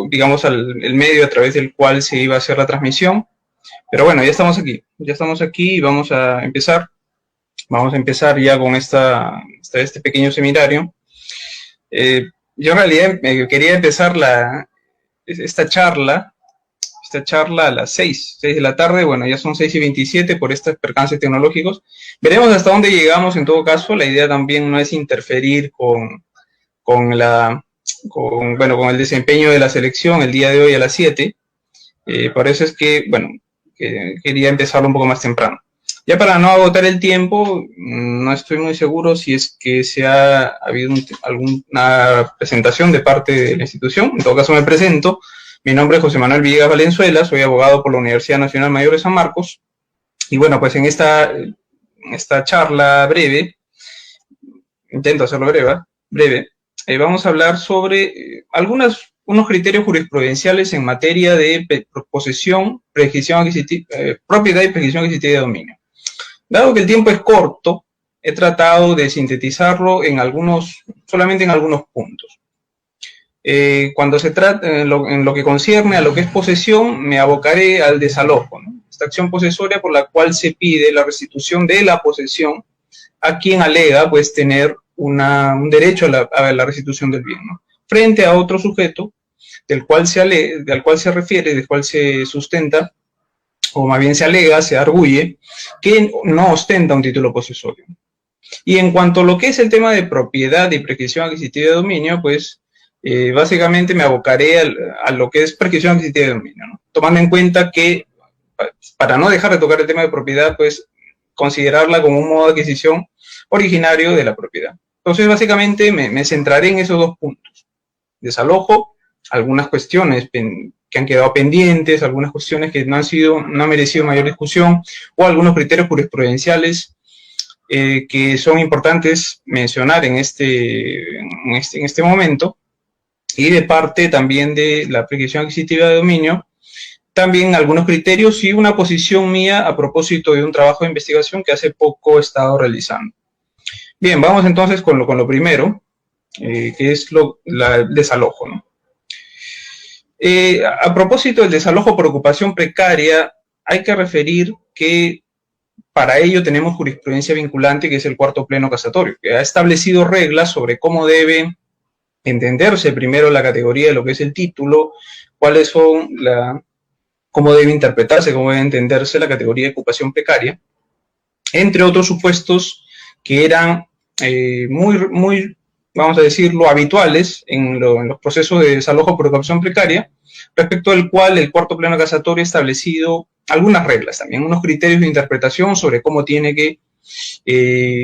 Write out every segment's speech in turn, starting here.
digamos, el medio a través del cual se iba a hacer la transmisión. Pero bueno, ya estamos aquí y vamos a empezar. Vamos a empezar ya con este pequeño seminario. Yo en realidad quería empezar esta charla a las 6 de la tarde. Bueno, ya son 6:27 por estos percances tecnológicos. Veremos hasta dónde llegamos en todo caso. La idea también no es interferir con el desempeño de la selección el día de hoy a las 7. Por eso es que, bueno, quería empezarlo un poco más temprano. Ya para no agotar el tiempo, no estoy muy seguro si es que se ha habido alguna presentación de parte de la institución. En todo caso me presento. Mi nombre es José Manuel Villegas Valenzuela, soy abogado por la Universidad Nacional Mayor de San Marcos. Y bueno, pues en esta charla breve, intento hacerlo breve, vamos a hablar sobre unos criterios jurisprudenciales en materia de posesión, propiedad y prescripción adquisitiva de dominio. Dado que el tiempo es corto, he tratado de sintetizarlo solamente en algunos puntos. Cuando se trata, en lo que concierne a lo que es posesión, me abocaré al desalojo, ¿no? Esta acción posesoria por la cual se pide la restitución de la posesión a quien alega pues tener un derecho a la restitución del bien, ¿no? Frente a otro sujeto del cual se refiere, del cual se sustenta, o más bien se alega, se arguye, que no ostenta un título posesorio. Y en cuanto a lo que es el tema de propiedad y prescripción adquisitiva de dominio, pues básicamente me abocaré a lo que es prescripción adquisitiva de dominio, ¿no? Tomando en cuenta que, para no dejar de tocar el tema de propiedad, pues considerarla como un modo de adquisición originario de la propiedad. Entonces, básicamente me centraré en esos dos puntos. Desalojo, algunas cuestiones que han quedado pendientes, algunas cuestiones que no han merecido mayor discusión, o algunos criterios jurisprudenciales que son importantes mencionar en este momento. Y de parte también de la prescripción adquisitiva de dominio, también algunos criterios y una posición mía a propósito de un trabajo de investigación que hace poco he estado realizando. Bien, vamos entonces con lo primero, que es el desalojo, ¿no? A propósito del desalojo por ocupación precaria, hay que referir que para ello tenemos jurisprudencia vinculante, que es el cuarto pleno casatorio, que ha establecido reglas sobre cómo debe entenderse primero la categoría de lo que es el título, cómo debe interpretarse, cómo debe entenderse la categoría de ocupación precaria, entre otros supuestos que eran muy, vamos a decirlo, habituales en los procesos de desalojo por ocupación precaria, respecto al cual el cuarto pleno casatorio ha establecido algunas reglas, también unos criterios de interpretación sobre cómo tiene que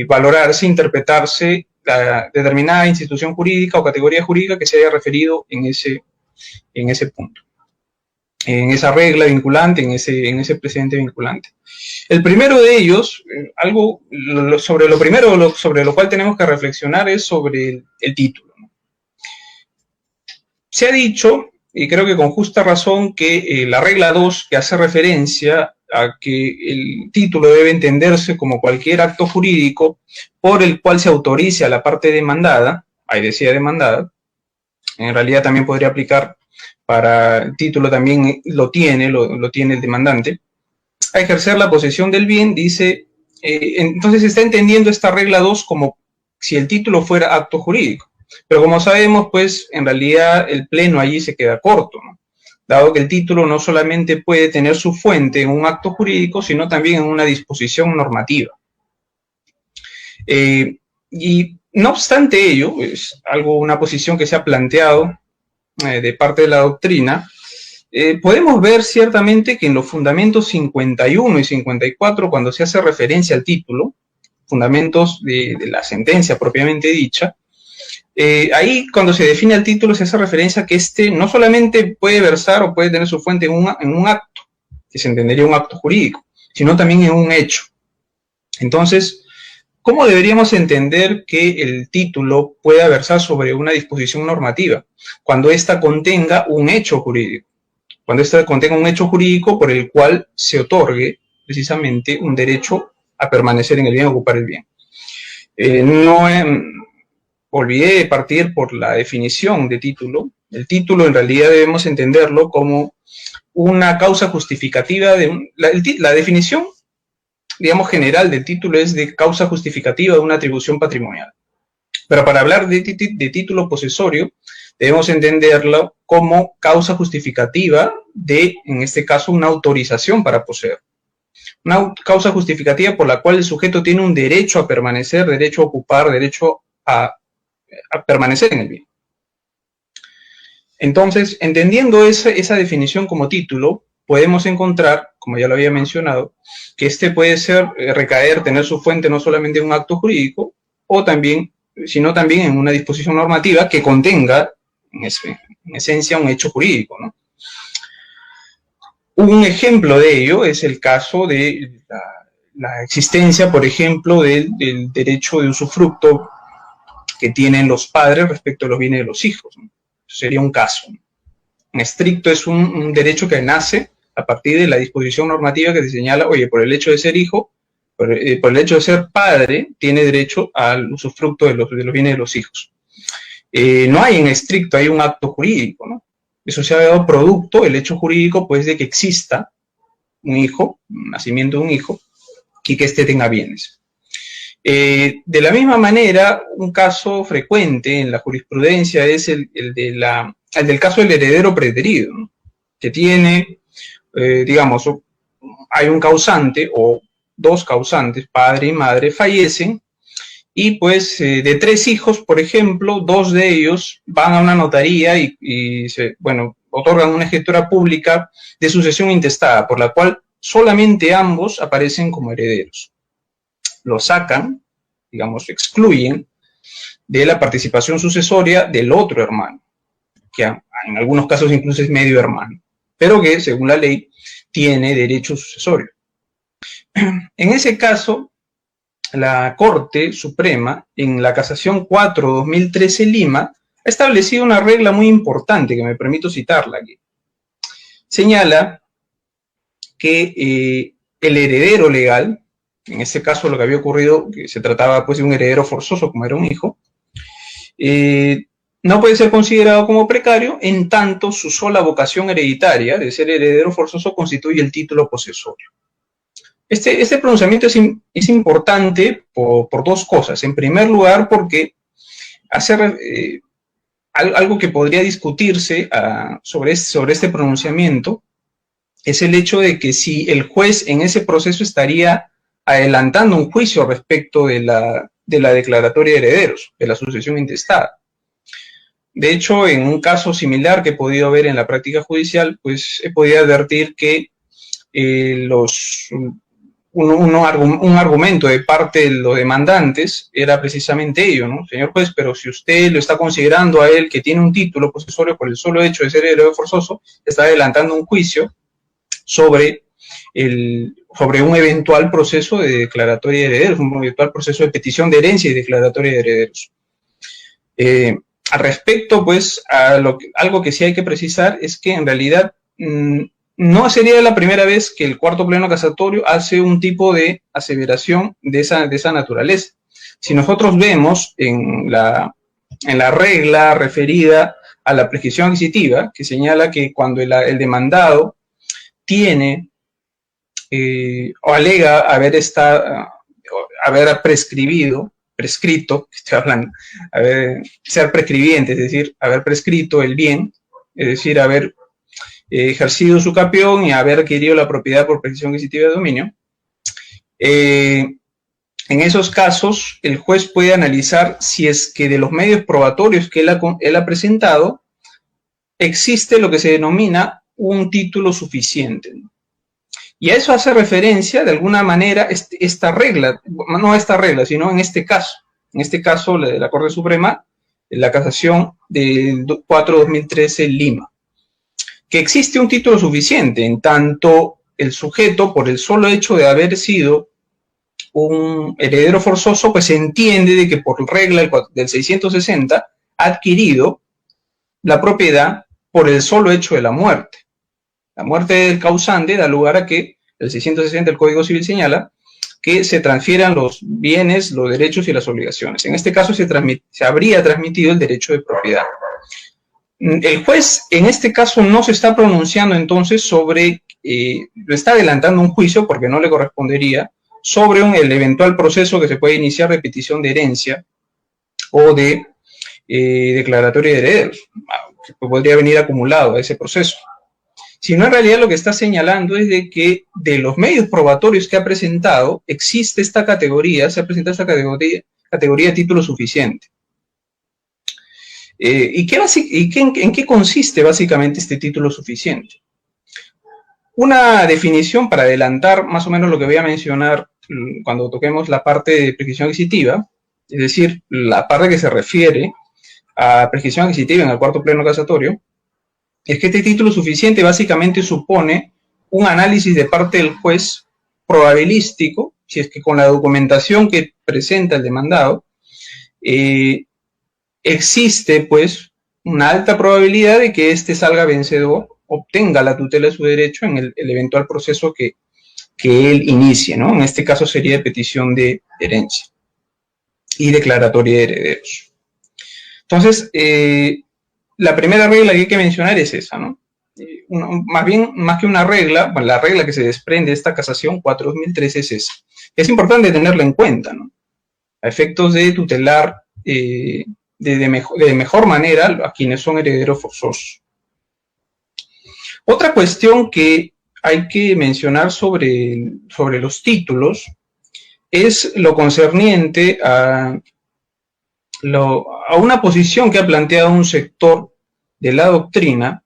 valorarse, interpretarse la determinada institución jurídica o categoría jurídica que se haya referido en ese punto, en esa regla vinculante, en ese precedente vinculante. El primero de ellos, sobre lo cual tenemos que reflexionar, es sobre el título, ¿no? Se ha dicho, y creo que con justa razón, que la regla 2, que hace referencia a que el título debe entenderse como cualquier acto jurídico por el cual se autorice a la parte demandada, ahí decía demandada, en realidad también podría aplicar para el título, también lo tiene el demandante, a ejercer la posesión del bien, dice, entonces se está entendiendo esta regla 2 como si el título fuera acto jurídico. Pero como sabemos, pues en realidad el pleno allí se queda corto, ¿no? Dado que el título no solamente puede tener su fuente en un acto jurídico, sino también en una disposición normativa. Y no obstante ello, es una posición que se ha planteado de parte de la doctrina, podemos ver ciertamente que en los fundamentos 51 y 54, cuando se hace referencia al título, fundamentos de la sentencia propiamente dicha, ahí cuando se define el título se hace referencia a que no solamente puede versar o puede tener su fuente en un acto, que se entendería un acto jurídico, sino también en un hecho. Entonces, ¿cómo deberíamos entender que el título pueda versar sobre una disposición normativa? Cuando ésta contenga un hecho jurídico. Cuando ésta contenga un hecho jurídico por el cual se otorgue precisamente un derecho a permanecer en el bien, a ocupar el bien. Olvidé partir por la definición de título, El título en realidad debemos entenderlo como una causa justificativa de la definición, digamos, general del título es de causa justificativa de una atribución patrimonial. Pero para hablar de título posesorio, debemos entenderlo como causa justificativa de, en este caso, una autorización para poseer. Una causa justificativa por la cual el sujeto tiene un derecho a permanecer, derecho a ocupar, derecho a permanecer en el bien. Entonces, entendiendo esa definición como título, podemos encontrar, como ya lo había mencionado, que este puede ser, tener su fuente no solamente en un acto jurídico, sino también en una disposición normativa que contenga, en esencia, un hecho jurídico, ¿no? Un ejemplo de ello es el caso de la existencia, por ejemplo, del derecho de usufructo que tienen los padres respecto a los bienes de los hijos, ¿no? Sería un caso. En estricto es un derecho que nace a partir de la disposición normativa que te señala, oye, por el hecho de ser hijo, por el hecho de ser padre, tiene derecho al usufructo de los bienes de los hijos. No hay en estricto, hay un acto jurídico, ¿no? Eso se ha dado producto, el hecho jurídico, pues, de que exista un hijo, un nacimiento de un hijo, y que éste tenga bienes. De la misma manera, un caso frecuente en la jurisprudencia es el del caso del heredero preterido, ¿no? Que tiene, digamos, hay un causante o dos causantes, padre y madre, fallecen y pues de 3 hijos, por ejemplo, 2 de ellos van a una notaría y otorgan una escritura pública de sucesión intestada, por la cual solamente ambos aparecen como herederos. Lo sacan, digamos, excluyen de la participación sucesoria del otro hermano, que en algunos casos incluso es medio hermano, pero que según la ley tiene derecho sucesorio. En ese caso, la Corte Suprema, en la Casación 4/2013 Lima, ha establecido una regla muy importante que me permito citarla aquí. Señala que el heredero legal, en este caso lo que había ocurrido, que se trataba pues de un heredero forzoso como era un hijo, no puede ser considerado como precario en tanto su sola vocación hereditaria de ser heredero forzoso constituye el título posesorio. Este pronunciamiento es importante por 2 cosas. En primer lugar, porque hace algo que podría discutirse sobre este pronunciamiento es el hecho de que si el juez en ese proceso estaría adelantando un juicio respecto de la declaratoria de herederos, de la sucesión intestada. De hecho, en un caso similar que he podido ver en la práctica judicial, pues he podido advertir que un argumento de parte de los demandantes era precisamente ello, ¿no? Señor juez, pero si usted lo está considerando a él que tiene un título posesorio por el solo hecho de ser heredero forzoso, está adelantando un juicio sobre un eventual proceso de declaratoria de herederos, un eventual proceso de petición de herencia y declaratoria de herederos. Al respecto, pues, algo que sí hay que precisar es que en realidad no sería la primera vez que el cuarto pleno casatorio hace un tipo de aseveración de esa naturaleza. Si nosotros vemos en la regla referida a la prescripción adquisitiva, que señala que cuando el demandado tiene o alega haber prescrito, estoy hablando, ser prescribiente, es decir, haber prescrito el bien, es decir, haber ejercido su capión y haber adquirido la propiedad por prescripción adquisitiva de dominio. En esos casos, el juez puede analizar si es que de los medios probatorios que él ha presentado, existe lo que se denomina un título suficiente, ¿no? Y a eso hace referencia, de alguna manera, esta regla, no esta regla, sino en este caso, la de la Corte Suprema, la casación del 4/2013 Lima, que existe un título suficiente, en tanto el sujeto, por el solo hecho de haber sido un heredero forzoso, pues se entiende de que por regla del 660 ha adquirido la propiedad por el solo hecho de la muerte. La muerte del causante da lugar a que el 660 del Código Civil señala que se transfieran los bienes, los derechos y las obligaciones. En este caso se habría transmitido el derecho de propiedad. El juez en este caso no se está pronunciando entonces sobre, lo está adelantando un juicio porque no le correspondería, sobre el eventual proceso que se puede iniciar de petición de herencia o de declaratoria de herederos, que podría venir acumulado a ese proceso. Sino en realidad lo que está señalando es de que de los medios probatorios que ha presentado, existe esta categoría, se ha presentado esta categoría de título suficiente. ¿En qué consiste básicamente este título suficiente? Una definición para adelantar más o menos lo que voy a mencionar cuando toquemos la parte de prescripción adquisitiva, es decir, la parte que se refiere a prescripción adquisitiva en el cuarto pleno casatorio, es que este título suficiente básicamente supone un análisis de parte del juez probabilístico, si es que con la documentación que presenta el demandado, existe pues una alta probabilidad de que éste salga vencedor, obtenga la tutela de su derecho en el eventual proceso que él inicie, ¿no? En este caso sería de petición de herencia y declaratoria de herederos. Entonces, la primera regla que hay que mencionar es esa, ¿no? Más que una regla, bueno, la regla que se desprende de esta casación 4.013 es esa. Es importante tenerla en cuenta, ¿no? A efectos de tutelar de mejor manera a quienes son herederos forzosos. Otra cuestión que hay que mencionar sobre los títulos es lo concerniente a una posición que ha planteado un sector de la doctrina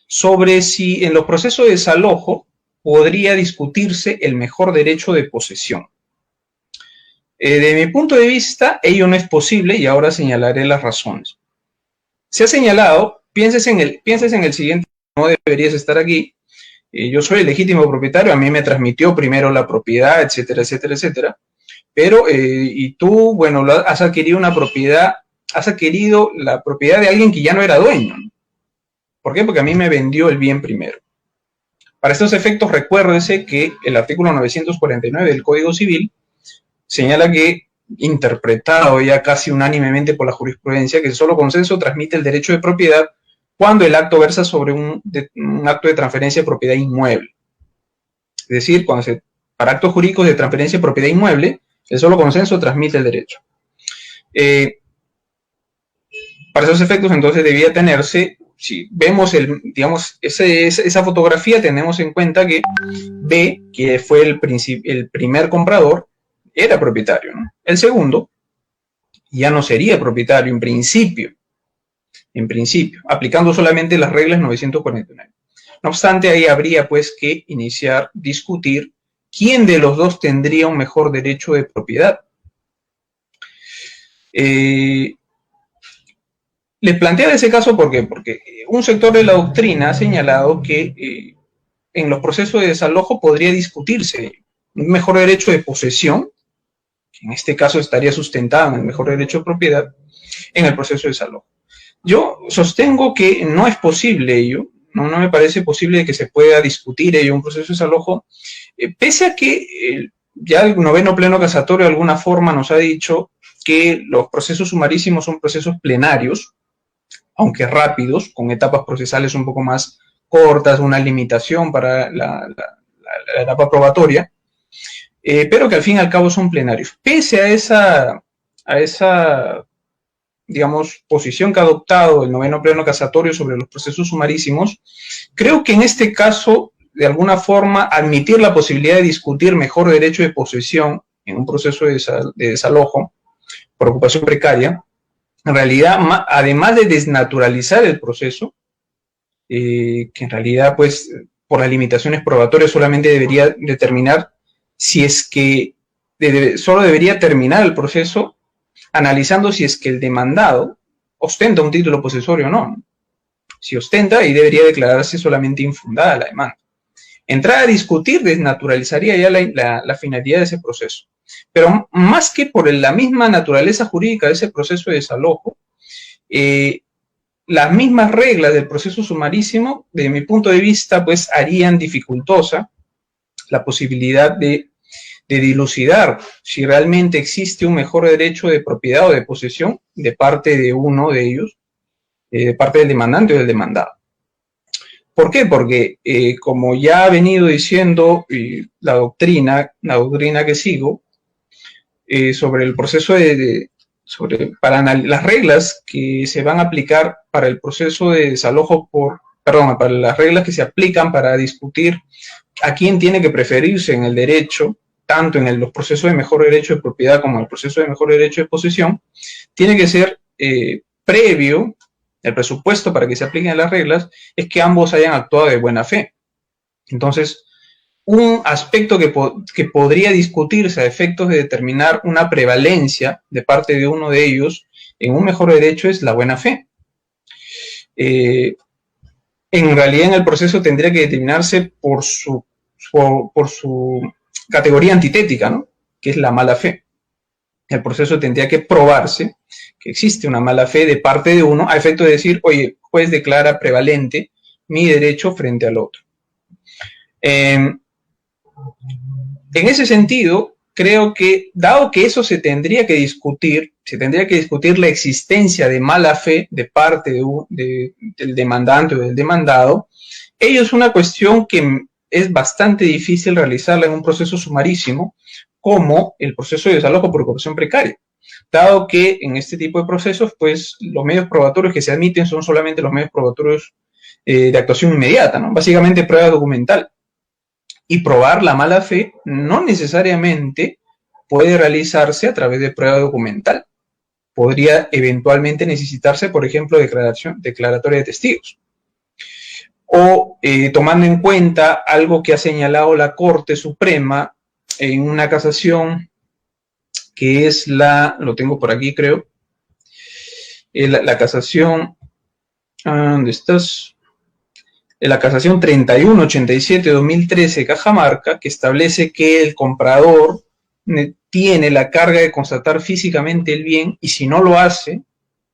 sobre si en los procesos de desalojo podría discutirse el mejor derecho de posesión. De mi punto de vista, ello no es posible y ahora señalaré las razones. Se ha señalado, pienses en el siguiente, no deberías estar aquí, yo soy el legítimo propietario, a mí me transmitió primero la propiedad, etcétera, etcétera, etcétera, pero, y tú, bueno, has adquirido una propiedad, has adquirido la propiedad de alguien que ya no era dueño. ¿Por qué? Porque a mí me vendió el bien primero. Para estos efectos, recuérdese que el artículo 949 del Código Civil señala que, interpretado ya casi unánimemente por la jurisprudencia, que el solo consenso transmite el derecho de propiedad cuando el acto versa sobre un acto de transferencia de propiedad inmueble. Es decir, para actos jurídicos de transferencia de propiedad inmueble, el solo consenso transmite el derecho. Para esos efectos, entonces, debía tenerse, si vemos esa fotografía, tenemos en cuenta que B, que fue el primer comprador, era propietario, ¿no? El segundo ya no sería propietario en principio, aplicando solamente las reglas 949. No obstante, ahí habría pues que discutir quién de los dos tendría un mejor derecho de propiedad. Les planteaba ese caso porque un sector de la doctrina ha señalado que en los procesos de desalojo podría discutirse un mejor derecho de posesión, que en este caso estaría sustentado en el mejor derecho de propiedad, en el proceso de desalojo. Yo sostengo que no es posible ello, no me parece posible que se pueda discutir ello, un proceso de desalojo, pese a que ya el noveno pleno casatorio de alguna forma nos ha dicho que los procesos sumarísimos son procesos plenarios, aunque rápidos, con etapas procesales un poco más cortas, una limitación para la etapa probatoria, pero que al fin y al cabo son plenarios. Pese a esa digamos, posición que ha adoptado el noveno pleno casatorio sobre los procesos sumarísimos, creo que en este caso, de alguna forma, admitir la posibilidad de discutir mejor derecho de posesión en un proceso de desalojo por ocupación precaria, en realidad, además de desnaturalizar el proceso, que en realidad, pues, por las limitaciones probatorias solamente debería determinar si es que solo debería terminar el proceso analizando si es que el demandado ostenta un título posesorio o no. Si ostenta, ahí debería declararse solamente infundada la demanda. Entrar a discutir desnaturalizaría ya la finalidad de ese proceso. Pero más que por la misma naturaleza jurídica de ese proceso de desalojo, las mismas reglas del proceso sumarísimo, de mi punto de vista, pues harían dificultosa la posibilidad de dilucidar si realmente existe un mejor derecho de propiedad o de posesión de parte de uno de ellos de parte del demandante o del demandado. ¿Por qué? Porque como ya ha venido diciendo la doctrina que sigo, sobre el proceso para las reglas que se van a aplicar para el proceso de desalojo para las reglas que se aplican para discutir a quién tiene que preferirse en el derecho, tanto en los procesos de mejor derecho de propiedad como en el proceso de mejor derecho de posesión, tiene que ser previo. El presupuesto para que se apliquen las reglas es que ambos hayan actuado de buena fe. Entonces, un aspecto que podría discutirse a efectos de determinar una prevalencia de parte de uno de ellos en un mejor derecho es la buena fe. En realidad, en el proceso tendría que determinarse por su categoría antitética, ¿no? Que es la mala fe. El proceso tendría que probarse que existe una mala fe de parte de uno a efecto de decir, oye, juez declara prevalente mi derecho frente al otro. En ese sentido, creo que, dado que eso se tendría que discutir la existencia de mala fe de parte del demandante o del demandado, ello es una cuestión que es bastante difícil realizarla en un proceso sumarísimo, como el proceso de desalojo por ocupación precaria, dado que en este tipo de procesos, pues, los medios probatorios que se admiten son solamente los medios probatorios de actuación inmediata, ¿no? Básicamente prueba documental. Y probar la mala fe no necesariamente puede realizarse a través de prueba documental. Podría eventualmente necesitarse, por ejemplo, declaratoria de testigos. O tomando en cuenta algo que ha señalado la Corte Suprema en una casación que es lo tengo por aquí, creo, la casación, ¿dónde estás? La casación 3187-2013 Cajamarca, que establece que el comprador tiene la carga de constatar físicamente el bien y si no lo hace,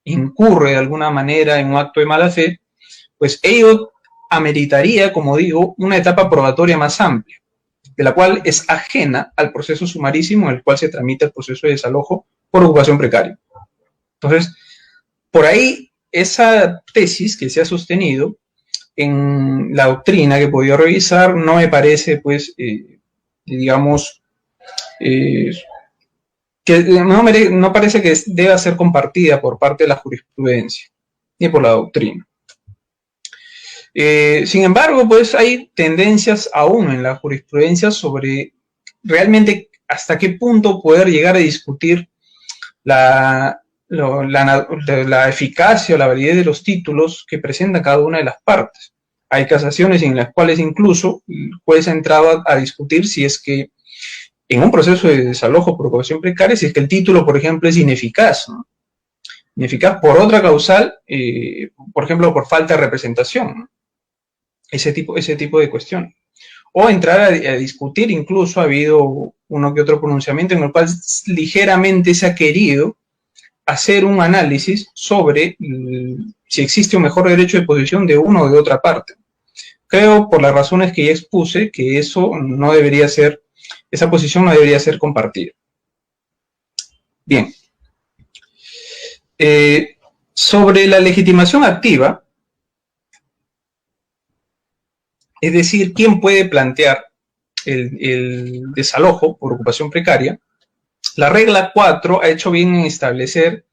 incurre de alguna manera en un acto de mala fe, pues ello ameritaría, como digo, una etapa probatoria más amplia, de la cual es ajena al proceso sumarísimo en el cual se tramita el proceso de desalojo por ocupación precaria. Entonces, por ahí, esa tesis que se ha sostenido en la doctrina que he podido revisar no me parece, pues, digamos, que no parece que deba ser compartida por parte de la jurisprudencia ni por la doctrina. Sin embargo, pues hay tendencias aún en la jurisprudencia sobre realmente hasta qué punto poder llegar a discutir la eficacia o la validez de los títulos que presenta cada una de las partes. Hay casaciones en las cuales incluso el juez ha entrado a discutir si es que en un proceso de desalojo por ocupación precaria, si es que el título, por ejemplo, es ineficaz, ¿no? Ineficaz por otra causal, por ejemplo, por falta de representación, ¿no? Ese tipo de cuestión. O entrar a discutir, incluso ha habido uno que otro pronunciamiento en el cual ligeramente se ha querido hacer un análisis sobre si existe un mejor derecho de posesión de uno o de otra parte. Creo, por las razones que ya expuse, que eso no debería ser, esa posición no debería ser compartida. Bien. Sobre la legitimación activa, es decir, ¿quién puede plantear el desalojo por ocupación precaria? La regla 4 ha hecho bien en establecer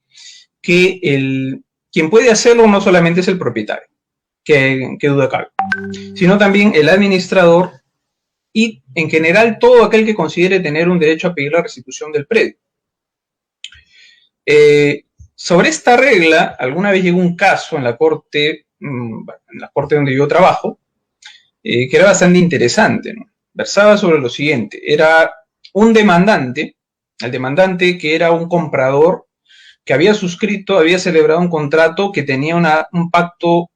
que quien puede hacerlo no solamente es el propietario, que duda cabe, sino también el administrador y, en general, todo aquel que considere tener un derecho a pedir la restitución del predio. Sobre esta regla, alguna vez llegó un caso en la corte donde yo trabajo, que era bastante interesante, ¿no? Versaba sobre lo siguiente: era un demandante, el demandante que era un comprador que había celebrado un contrato que tenía un pacto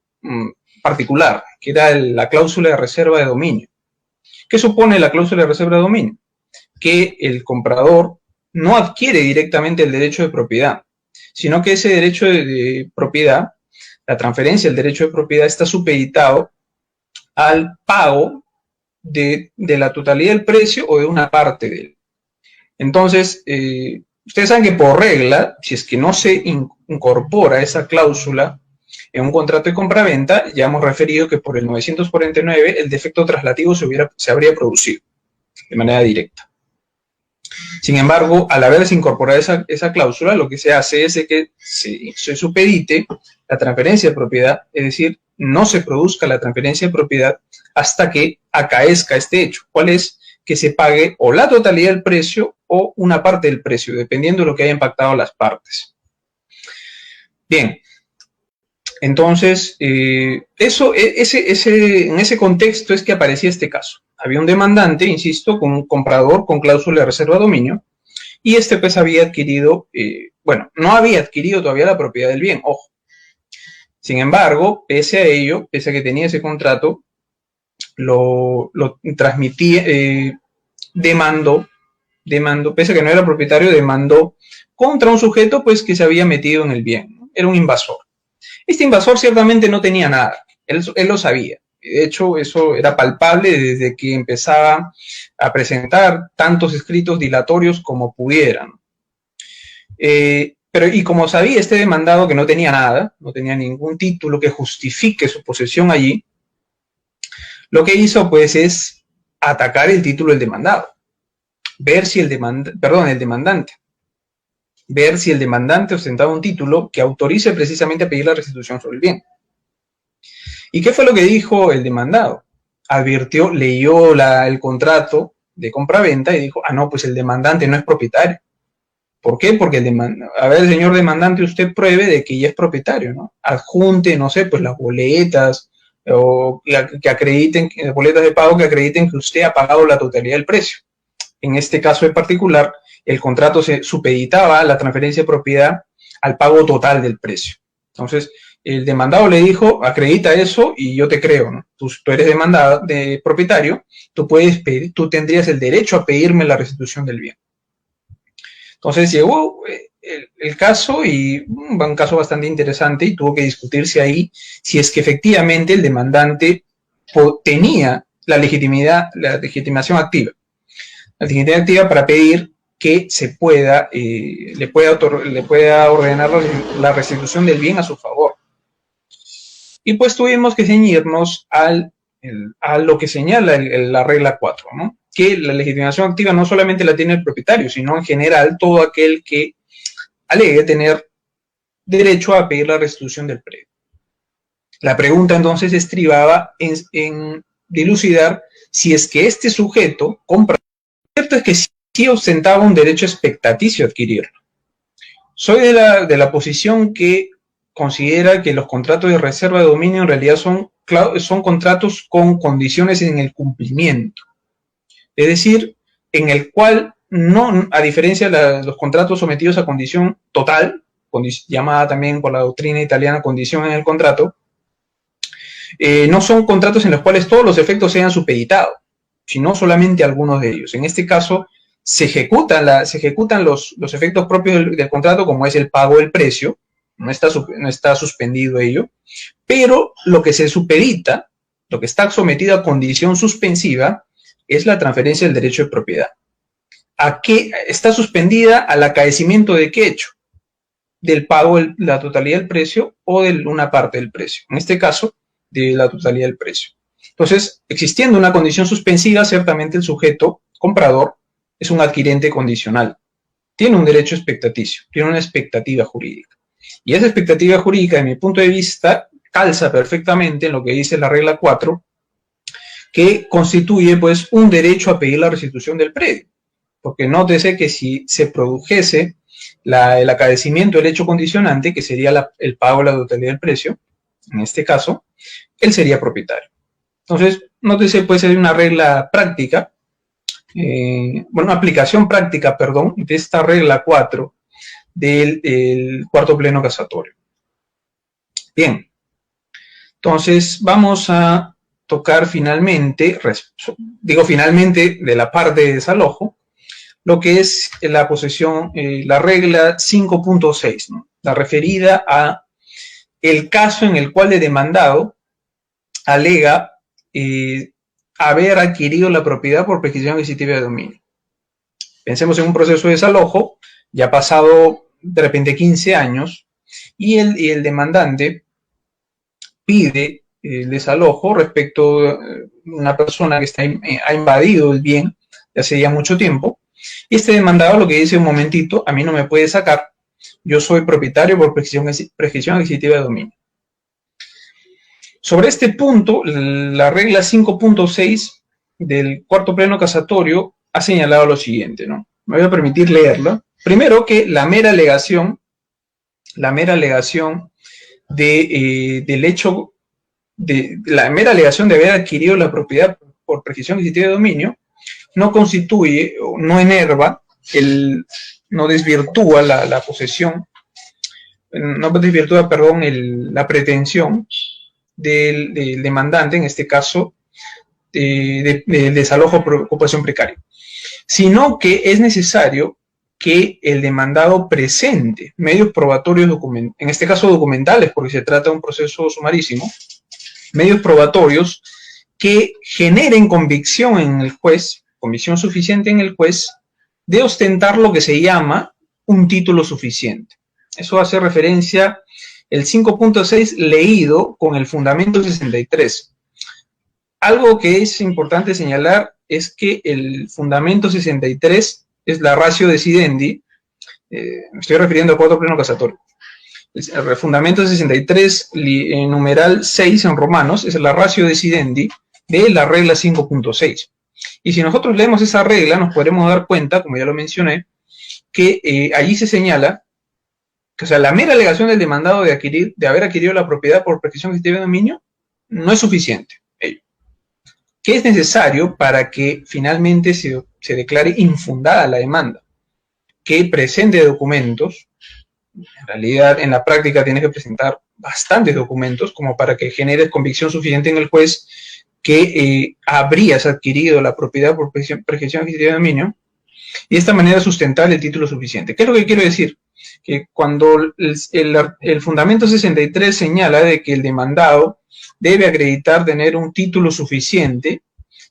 particular, que era la cláusula de reserva de dominio. ¿Qué supone la cláusula de reserva de dominio? Que el comprador no adquiere directamente el derecho de propiedad, sino que ese derecho de propiedad, la transferencia del derecho de propiedad, está supeditado al pago de la totalidad del precio o de una parte de él. Entonces, ustedes saben que por regla, si es que no se incorpora esa cláusula En un contrato de compraventa ya hemos referido que por el 949 el defecto traslativo se habría producido de manera directa. Sin embargo, al haberse incorporado esa cláusula, lo que se hace es que se supedite la transferencia de propiedad, es decir, no se produzca la transferencia de propiedad hasta que acaezca este hecho. ¿Cuál es? Que se pague o la totalidad del precio o una parte del precio, dependiendo de lo que haya impactado las partes. Bien, entonces, en ese contexto es que aparecía este caso. Había un demandante, insisto, con un comprador con cláusula de reserva de dominio, y este pues había adquirido, no había adquirido todavía la propiedad del bien, ojo. Sin embargo, pese a ello, pese a que tenía ese contrato, lo transmitía, demandó, pese a que no era propietario, demandó contra un sujeto pues que se había metido en el bien, ¿no? Era un invasor. Este invasor ciertamente no tenía nada, él lo sabía. De hecho, eso era palpable desde que empezaba a presentar tantos escritos dilatorios como pudieran. Y como sabía este demandado que no tenía nada, no tenía ningún título que justifique su posesión allí, lo que hizo pues es atacar el título del demandado, ver si el demandante ostentaba un título que autorice precisamente a pedir la restitución sobre el bien. ¿Y qué fue lo que dijo el demandado? Leyó el contrato de compraventa y dijo, no, pues el demandante no es propietario. ¿Por qué? Porque señor demandante, usted pruebe de que ya es propietario, ¿no? Adjunte, no sé, pues las boletas, o que acrediten, boletas de pago que acrediten que usted ha pagado la totalidad del precio. En este caso en particular, el contrato se supeditaba la transferencia de propiedad al pago total del precio. Entonces, el demandado le dijo, acredita eso y yo te creo, ¿no? Tú eres de propietario, tú tendrías el derecho a pedirme la restitución del bien. Entonces llegó el caso, y un caso bastante interesante, y tuvo que discutirse ahí si es que efectivamente el demandante tenía la legitimación activa. La legitimación activa para pedir que le pueda ordenar la restitución del bien a su favor. Y pues tuvimos que ceñirnos a lo que señala la regla 4, ¿no? Que la legitimación activa no solamente la tiene el propietario, sino en general todo aquel que alegue tener derecho a pedir la restitución del predio. La pregunta entonces estribaba en dilucidar si es que este sujeto compra. Cierto es que sí ostentaba un derecho expectaticio a adquirirlo. Soy de la posición que considera que los contratos de reserva de dominio en realidad son contratos con condiciones en el cumplimiento. Es decir, en el cual, no, a diferencia de los contratos sometidos a condición total, llamada también por la doctrina italiana condición en el contrato, no son contratos en los cuales todos los efectos sean supeditados, sino solamente algunos de ellos. En este caso, se ejecutan los efectos propios del contrato, como es el pago del precio, no está suspendido ello, pero lo que se supedita, lo que está sometido a condición suspensiva, es la transferencia del derecho de propiedad. ¿A qué está suspendida? Al acaecimiento de qué hecho? Del pago de la totalidad del precio o de una parte del precio. En este caso, de la totalidad del precio. Entonces, existiendo una condición suspensiva, ciertamente el sujeto comprador es un adquirente condicional. Tiene un derecho expectaticio, tiene una expectativa jurídica. Y esa expectativa jurídica, de mi punto de vista, calza perfectamente en lo que dice la regla 4, que constituye pues un derecho a pedir la restitución del predio. Porque nótese que si se produjese el acaecimiento del hecho condicionante, que sería el pago de la totalidad del precio, en este caso, él sería propietario. Entonces, nótese pues hay una regla práctica, una aplicación práctica, perdón, de esta regla 4 del cuarto pleno casatorio. Bien, entonces vamos a tocar finalmente de la parte de desalojo, lo que es la posesión, la regla 5.6, ¿no? La referida a el caso en el cual el demandado alega haber adquirido la propiedad por prescripción adquisitiva de dominio. Pensemos en un proceso de desalojo, ya ha pasado de repente 15 años, y el demandante pide el desalojo respecto a una persona que ha invadido el bien de hace ya mucho tiempo. Y este demandado lo que dice: un momentito, a mí no me puede sacar, yo soy propietario por prescripción adquisitiva de dominio. Sobre este punto, la regla 5.6 del cuarto pleno casatorio ha señalado lo siguiente, ¿no? Me voy a permitir leerla. Primero, que la mera alegación del hecho la mera alegación de haber adquirido la propiedad por prescripción adquisitiva de dominio no constituye, no enerva, no desvirtúa la posesión, no desvirtúa, perdón, la pretensión del demandante, en este caso, de desalojo por ocupación precaria, sino que es necesario que el demandado presente medios probatorios, en este caso documentales, porque se trata de un proceso sumarísimo, medios probatorios que generen convicción en el juez, convicción suficiente en el juez, de ostentar lo que se llama un título suficiente. Eso hace referencia el 5.6 leído con el fundamento 63. Algo que es importante señalar es que el fundamento 63 es la ratio decidendi, me estoy refiriendo a cuarto pleno casatorio. El fundamento 63, numeral 6 en romanos, es la ratio decidendi de la regla 5.6. Y si nosotros leemos esa regla, nos podremos dar cuenta, como ya lo mencioné, que allí se señala que, o sea, la mera alegación del demandado de haber adquirido la propiedad por prescripción adquisitiva de dominio no es suficiente. ¿Qué es necesario para que finalmente se declare infundada la demanda? Que presente documentos. En realidad, en la práctica tienes que presentar bastantes documentos como para que genere convicción suficiente en el juez que habrías adquirido la propiedad por prescripción adquisitiva de dominio, y de esta manera sustentar el título suficiente. ¿Qué es lo que quiero decir? Que cuando el fundamento 63 señala de que el demandado debe acreditar tener un título suficiente,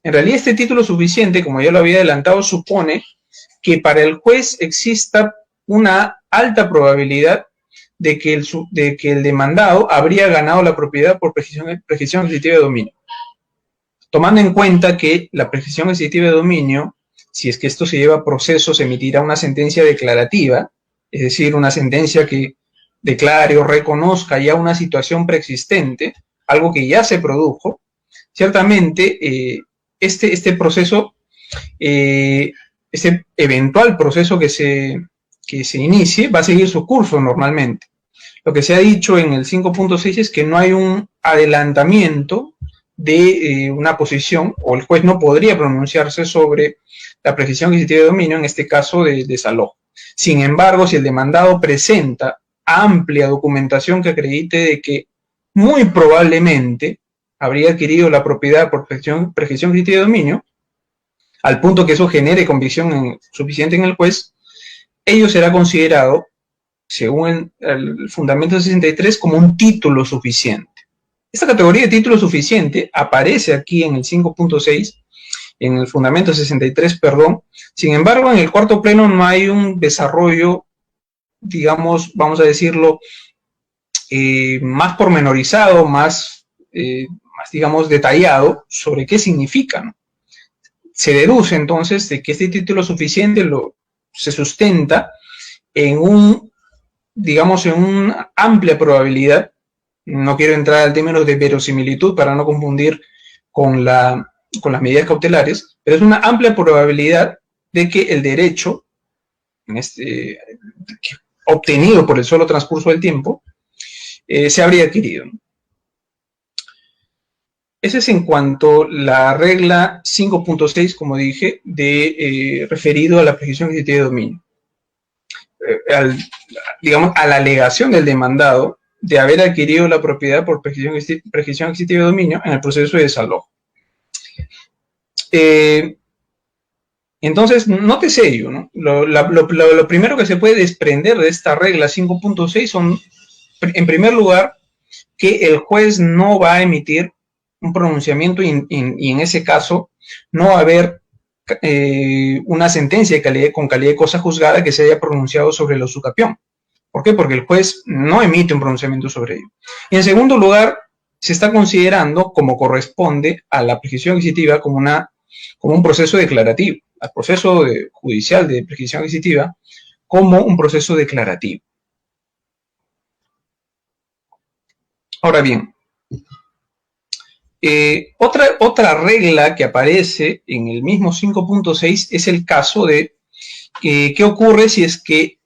en realidad este título suficiente, como ya lo había adelantado, supone que para el juez exista una alta probabilidad de que el demandado habría ganado la propiedad por prescripción adquisitiva de dominio. Tomando en cuenta que la prescripción adquisitiva de dominio, si es que esto se lleva a proceso, se emitirá una sentencia declarativa, es decir, una sentencia que declare o reconozca ya una situación preexistente, algo que ya se produjo. Ciertamente, este proceso, este eventual proceso que se inicie, va a seguir su curso normalmente. Lo que se ha dicho en el 5.6 es que no hay un adelantamiento de una posición, o el juez no podría pronunciarse sobre la prescripción adquisitiva de dominio, en este caso de desalojo. Sin embargo, si el demandado presenta amplia documentación que acredite de que muy probablemente habría adquirido la propiedad por prescripción adquisitiva de dominio, al punto que eso genere convicción suficiente en el juez, ello será considerado, según el fundamento 63, como un título suficiente. Esta categoría de título suficiente aparece aquí en el 5.6, en el fundamento 63, perdón. Sin embargo, en el cuarto pleno no hay un desarrollo, digamos, vamos a decirlo, más pormenorizado, más, digamos, detallado sobre qué significa, ¿no? Se deduce entonces de que este título suficiente se sustenta en digamos, en una amplia probabilidad. No quiero entrar al término de verosimilitud para no confundir con las medidas cautelares, pero es una amplia probabilidad de que el derecho obtenido por el solo transcurso del tiempo se habría adquirido. Ese es en cuanto a la regla 5.6, como dije, referido a la prescripción adquisitiva de dominio. Digamos, a la alegación del demandado de haber adquirido la propiedad por prescripción adquisitiva de dominio en el proceso de desalojo. Entonces, nótese ello, ¿no? Lo primero que se puede desprender de esta regla 5.6 son, en primer lugar, que el juez no va a emitir un pronunciamiento y en ese caso no va a haber una sentencia con calidad de cosa juzgada que se haya pronunciado sobre el usucapión. ¿Por qué? Porque el juez no emite un pronunciamiento sobre ello. Y en segundo lugar, se está considerando, como corresponde a la prescripción adquisitiva, como un proceso declarativo, al proceso judicial de prescripción adquisitiva como un proceso declarativo. Ahora bien, otra regla que aparece en el mismo 5.6 es el caso de qué ocurre si es que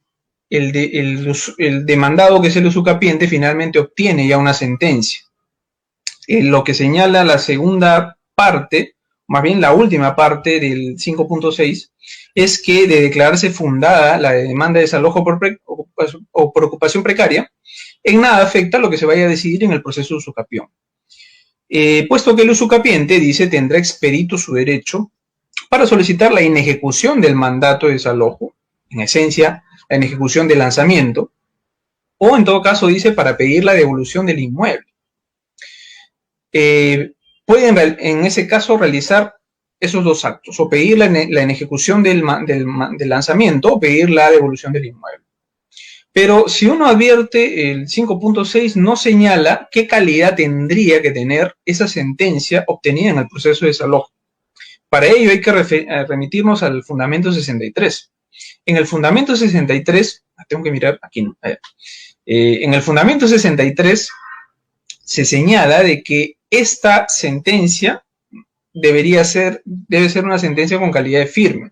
el demandado, que es el usucapiente, finalmente obtiene ya una sentencia. Lo que señala la segunda parte, más bien la última parte del 5.6, es que de declararse fundada la demanda de desalojo por ocupación precaria, en nada afecta lo que se vaya a decidir en el proceso de usucapión. Puesto que el usucapiente, dice, tendrá expedito su derecho para solicitar la inejecución del mandato de desalojo, en esencia, la inejecución del lanzamiento, o en todo caso, dice, para pedir la devolución del inmueble. Pueden en ese caso realizar esos dos actos, o pedir la inejecución del lanzamiento o pedir la devolución del inmueble. Pero si uno advierte, el 5.6 no señala qué calidad tendría que tener esa sentencia obtenida en el proceso de desalojo. Para ello hay que remitirnos al fundamento 63. En el fundamento 63, tengo que mirar aquí, no, en el fundamento 63 se señala de que esta sentencia debe ser una sentencia con calidad de firme.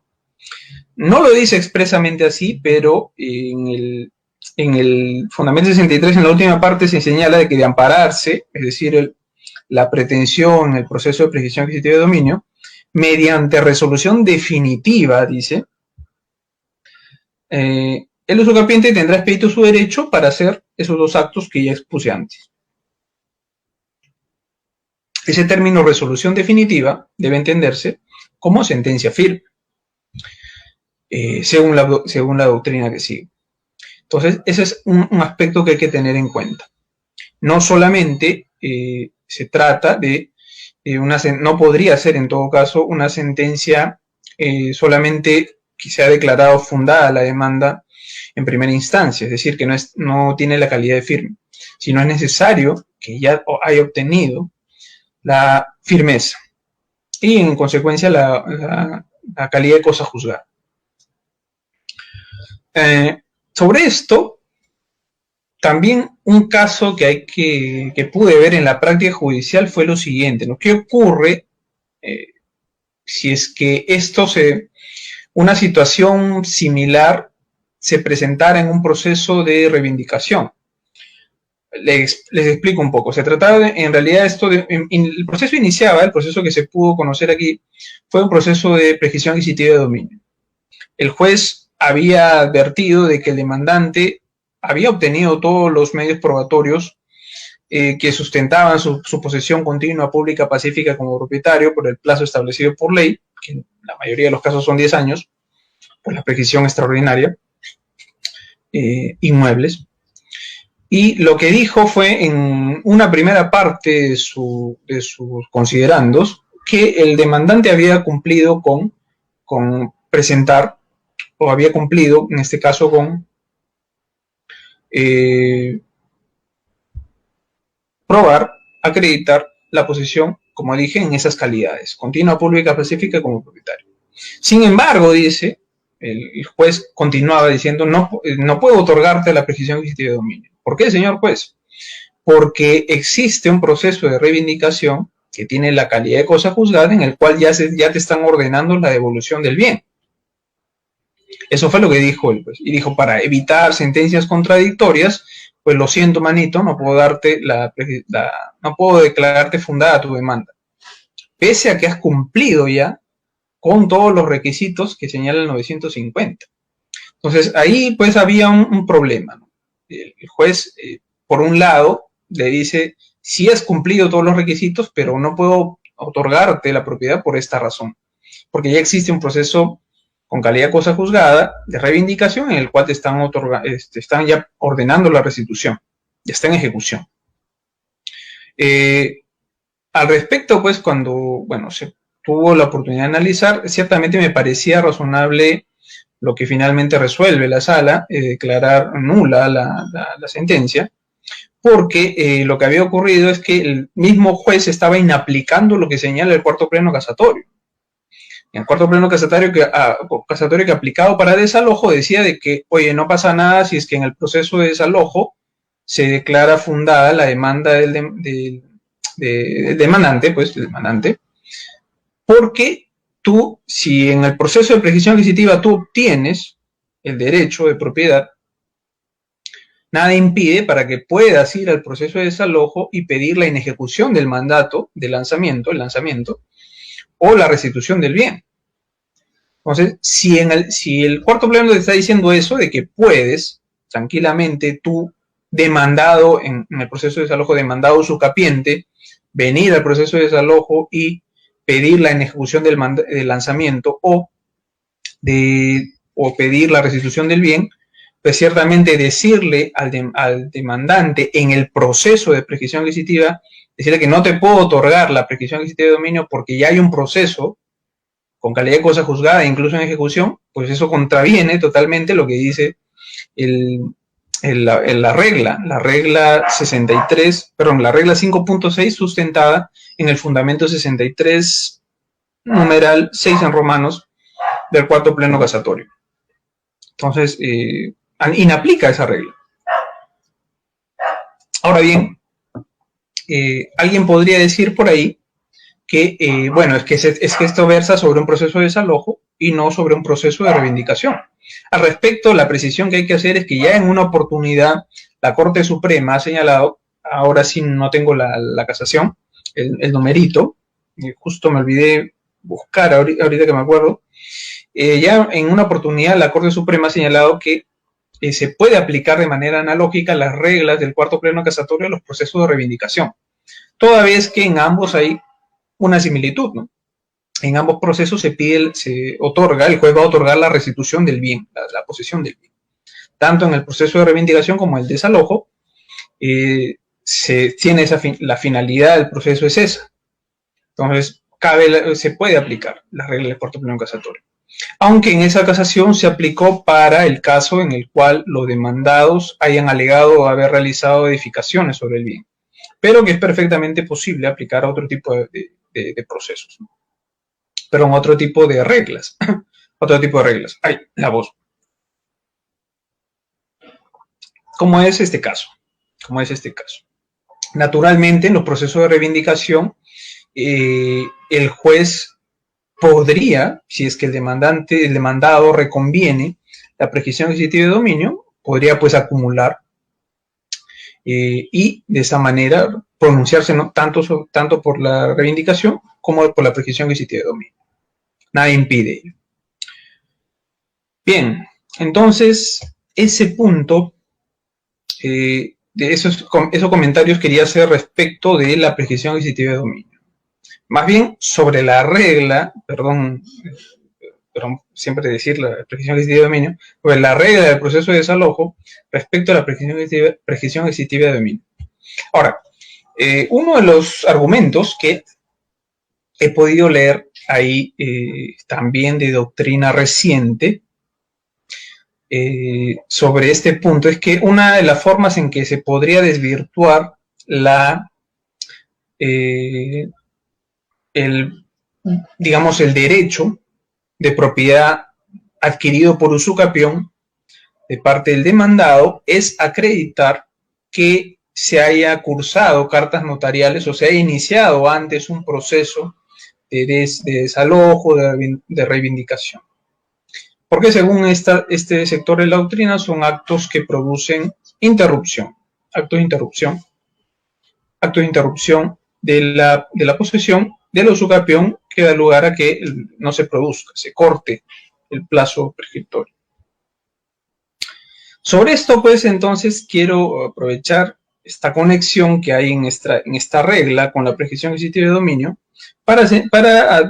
No lo dice expresamente así, pero en el fundamento 63, en la última parte, se señala de que de ampararse, es decir, la pretensión en el proceso de prescripción adquisitiva de dominio, mediante resolución definitiva, dice, el usucapiente tendrá expedito su derecho para hacer esos dos actos que ya expuse antes. Ese término resolución definitiva debe entenderse como sentencia firme, según la doctrina que sigue. Entonces, ese es un aspecto que hay que tener en cuenta. No solamente se trata de no podría ser en todo caso una sentencia solamente que se ha declarado fundada la demanda en primera instancia, es decir, que no tiene la calidad de firme, sino es necesario que ya haya obtenido la firmeza y en consecuencia la calidad de cosa juzgada. Sobre esto, también un caso que pude ver en la práctica judicial fue lo siguiente, ¿no? ¿Qué ocurre si es que una situación similar se presentara en un proceso de reivindicación? Les explico un poco. Se trataba en realidad el proceso iniciaba, el proceso que se pudo conocer aquí, fue un proceso de prescripción adquisitiva de dominio. El juez había advertido de que el demandante había obtenido todos los medios probatorios que sustentaban su posesión continua, pública, pacífica como propietario por el plazo establecido por ley, que en la mayoría de los casos son 10 años, por la prescripción extraordinaria, inmuebles. Y lo que dijo fue en una primera parte de sus considerandos que el demandante había cumplido con presentar, o había cumplido, en este caso, con probar, acreditar la posesión, como dije, en esas calidades, continua, pública, pacífica como propietario. Sin embargo, dice, el juez continuaba diciendo, no puedo otorgarte la prescripción adquisitiva de dominio. ¿Por qué, señor juez? Porque existe un proceso de reivindicación que tiene la calidad de cosa juzgada en el cual ya te están ordenando la devolución del bien. Eso fue lo que dijo él, pues. Y dijo, para evitar sentencias contradictorias, pues lo siento, manito, no puedo declararte fundada tu demanda. Pese a que has cumplido ya con todos los requisitos que señala el 950. Entonces, ahí pues había un problema, ¿no? El juez, por un lado, le dice, sí has cumplido todos los requisitos, pero no puedo otorgarte la propiedad por esta razón. Porque ya existe un proceso con calidad de cosa juzgada de reivindicación en el cual te están ya ordenando la restitución. Ya está en ejecución. Al respecto, pues, cuando, se tuvo la oportunidad de analizar, ciertamente me parecía razonable lo que finalmente resuelve la sala, declarar nula la sentencia, porque lo que había ocurrido es que el mismo juez estaba inaplicando lo que señala el cuarto pleno casatorio. En el cuarto pleno casatorio que aplicado para desalojo decía de que, oye, no pasa nada si es que en el proceso de desalojo se declara fundada la demanda del demandante, pues, el demandante, porque tú, si en el proceso de prescripción adquisitiva tú obtienes el derecho de propiedad, nada impide para que puedas ir al proceso de desalojo y pedir la inejecución del mandato de lanzamiento, el lanzamiento, o la restitución del bien. Entonces, si el cuarto pleno te está diciendo eso, de que puedes tranquilamente tú, demandado en el proceso de desalojo, demandado usucapiente, venir al proceso de desalojo y pedir la inejecución del lanzamiento o pedir la restitución del bien, pues ciertamente decirle al demandante en el proceso de prescripción adquisitiva, decirle que no te puedo otorgar la prescripción adquisitiva de dominio porque ya hay un proceso con calidad de cosa juzgada, incluso en ejecución, pues eso contraviene totalmente lo que dice la regla 63, perdón, la regla 5.6 sustentada en el fundamento 63, numeral 6 en romanos, del cuarto pleno casatorio. Entonces, inaplica esa regla. Ahora bien, alguien podría decir por ahí que, bueno, es que esto versa sobre un proceso de desalojo y no sobre un proceso de reivindicación. Al respecto, la precisión que hay que hacer es que ya en una oportunidad la Corte Suprema ha señalado, ahora sí no tengo la casación, el numerito, justo me olvidé buscar ahorita que me acuerdo, ya en una oportunidad la Corte Suprema ha señalado que se puede aplicar de manera analógica las reglas del cuarto pleno casatorio a los procesos de reivindicación, toda vez que en ambos hay una similitud, ¿no? En ambos procesos el juez va a otorgar la restitución del bien, la posesión del bien. Tanto en el proceso de reivindicación como en el desalojo, se tiene la finalidad del proceso es esa. Entonces, se puede aplicar la regla del cuarto pleno casatorio. Aunque en esa casación se aplicó para el caso en el cual los demandados hayan alegado haber realizado edificaciones sobre el bien, pero que es perfectamente posible aplicar a otro tipo de procesos, ¿no? Pero en otro tipo de reglas. Otro tipo de reglas. Ay, la voz. ¿Cómo es este caso? Naturalmente, en los procesos de reivindicación, el juez podría, si es que el demandado reconviene la prescripción adquisitiva de dominio, podría pues acumular y de esa manera pronunciarse, ¿no?, tanto por la reivindicación como por la prescripción adquisitiva de dominio. Nada impide ello. Bien, entonces, ese punto, de esos comentarios quería hacer respecto de la prescripción adquisitiva de dominio. Más bien, sobre la regla, perdón, siempre decir la prescripción adquisitiva de dominio, sobre la regla del proceso de desalojo respecto a la prescripción adquisitiva de dominio. Ahora, uno de los argumentos que he podido leer ahí también de doctrina reciente sobre este punto es que una de las formas en que se podría desvirtuar digamos, el derecho de propiedad adquirido por usucapión de parte del demandado es acreditar que se haya cursado cartas notariales o se haya iniciado antes un proceso de desalojo, de reivindicación. Porque según este sector de la doctrina son actos que producen interrupción, actos de interrupción de la posesión del usucapión que da lugar a que no se produzca, se corte el plazo prescriptorio. Sobre esto, pues, entonces quiero aprovechar esta conexión que hay en esta regla con la prescripción adquisitiva de dominio para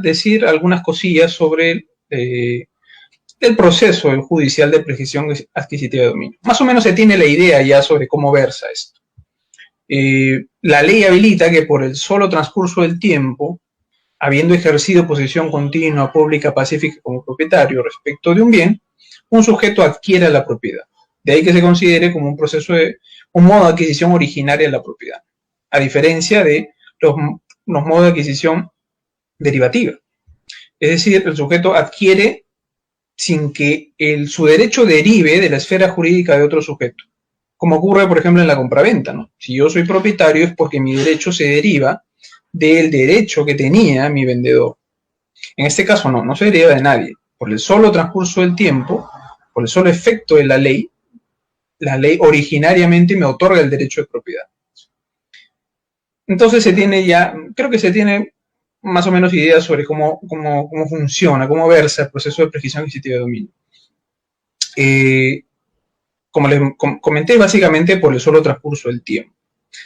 decir algunas cosillas sobre el proceso judicial de prescripción adquisitiva de dominio. Más o menos se tiene la idea ya sobre cómo versa esto. La ley habilita que por el solo transcurso del tiempo, habiendo ejercido posesión continua, pública, pacífica como propietario respecto de un bien, un sujeto adquiera la propiedad. De ahí que se considere como un proceso un modo de adquisición originaria de la propiedad, a diferencia de los modos de adquisición derivativa. Es decir, el sujeto adquiere sin que su derecho derive de la esfera jurídica de otro sujeto. Como ocurre, por ejemplo, en la compraventa, ¿no? Si yo soy propietario es porque mi derecho se deriva del derecho que tenía mi vendedor. En este caso no se deriva de nadie. Por el solo transcurso del tiempo, por el solo efecto de la ley originariamente me otorga el derecho de propiedad. Entonces creo que se tiene más o menos ideas sobre cómo funciona, cómo versa el proceso de prescripción adquisitiva de dominio. Como les comenté, básicamente por el solo transcurso del tiempo.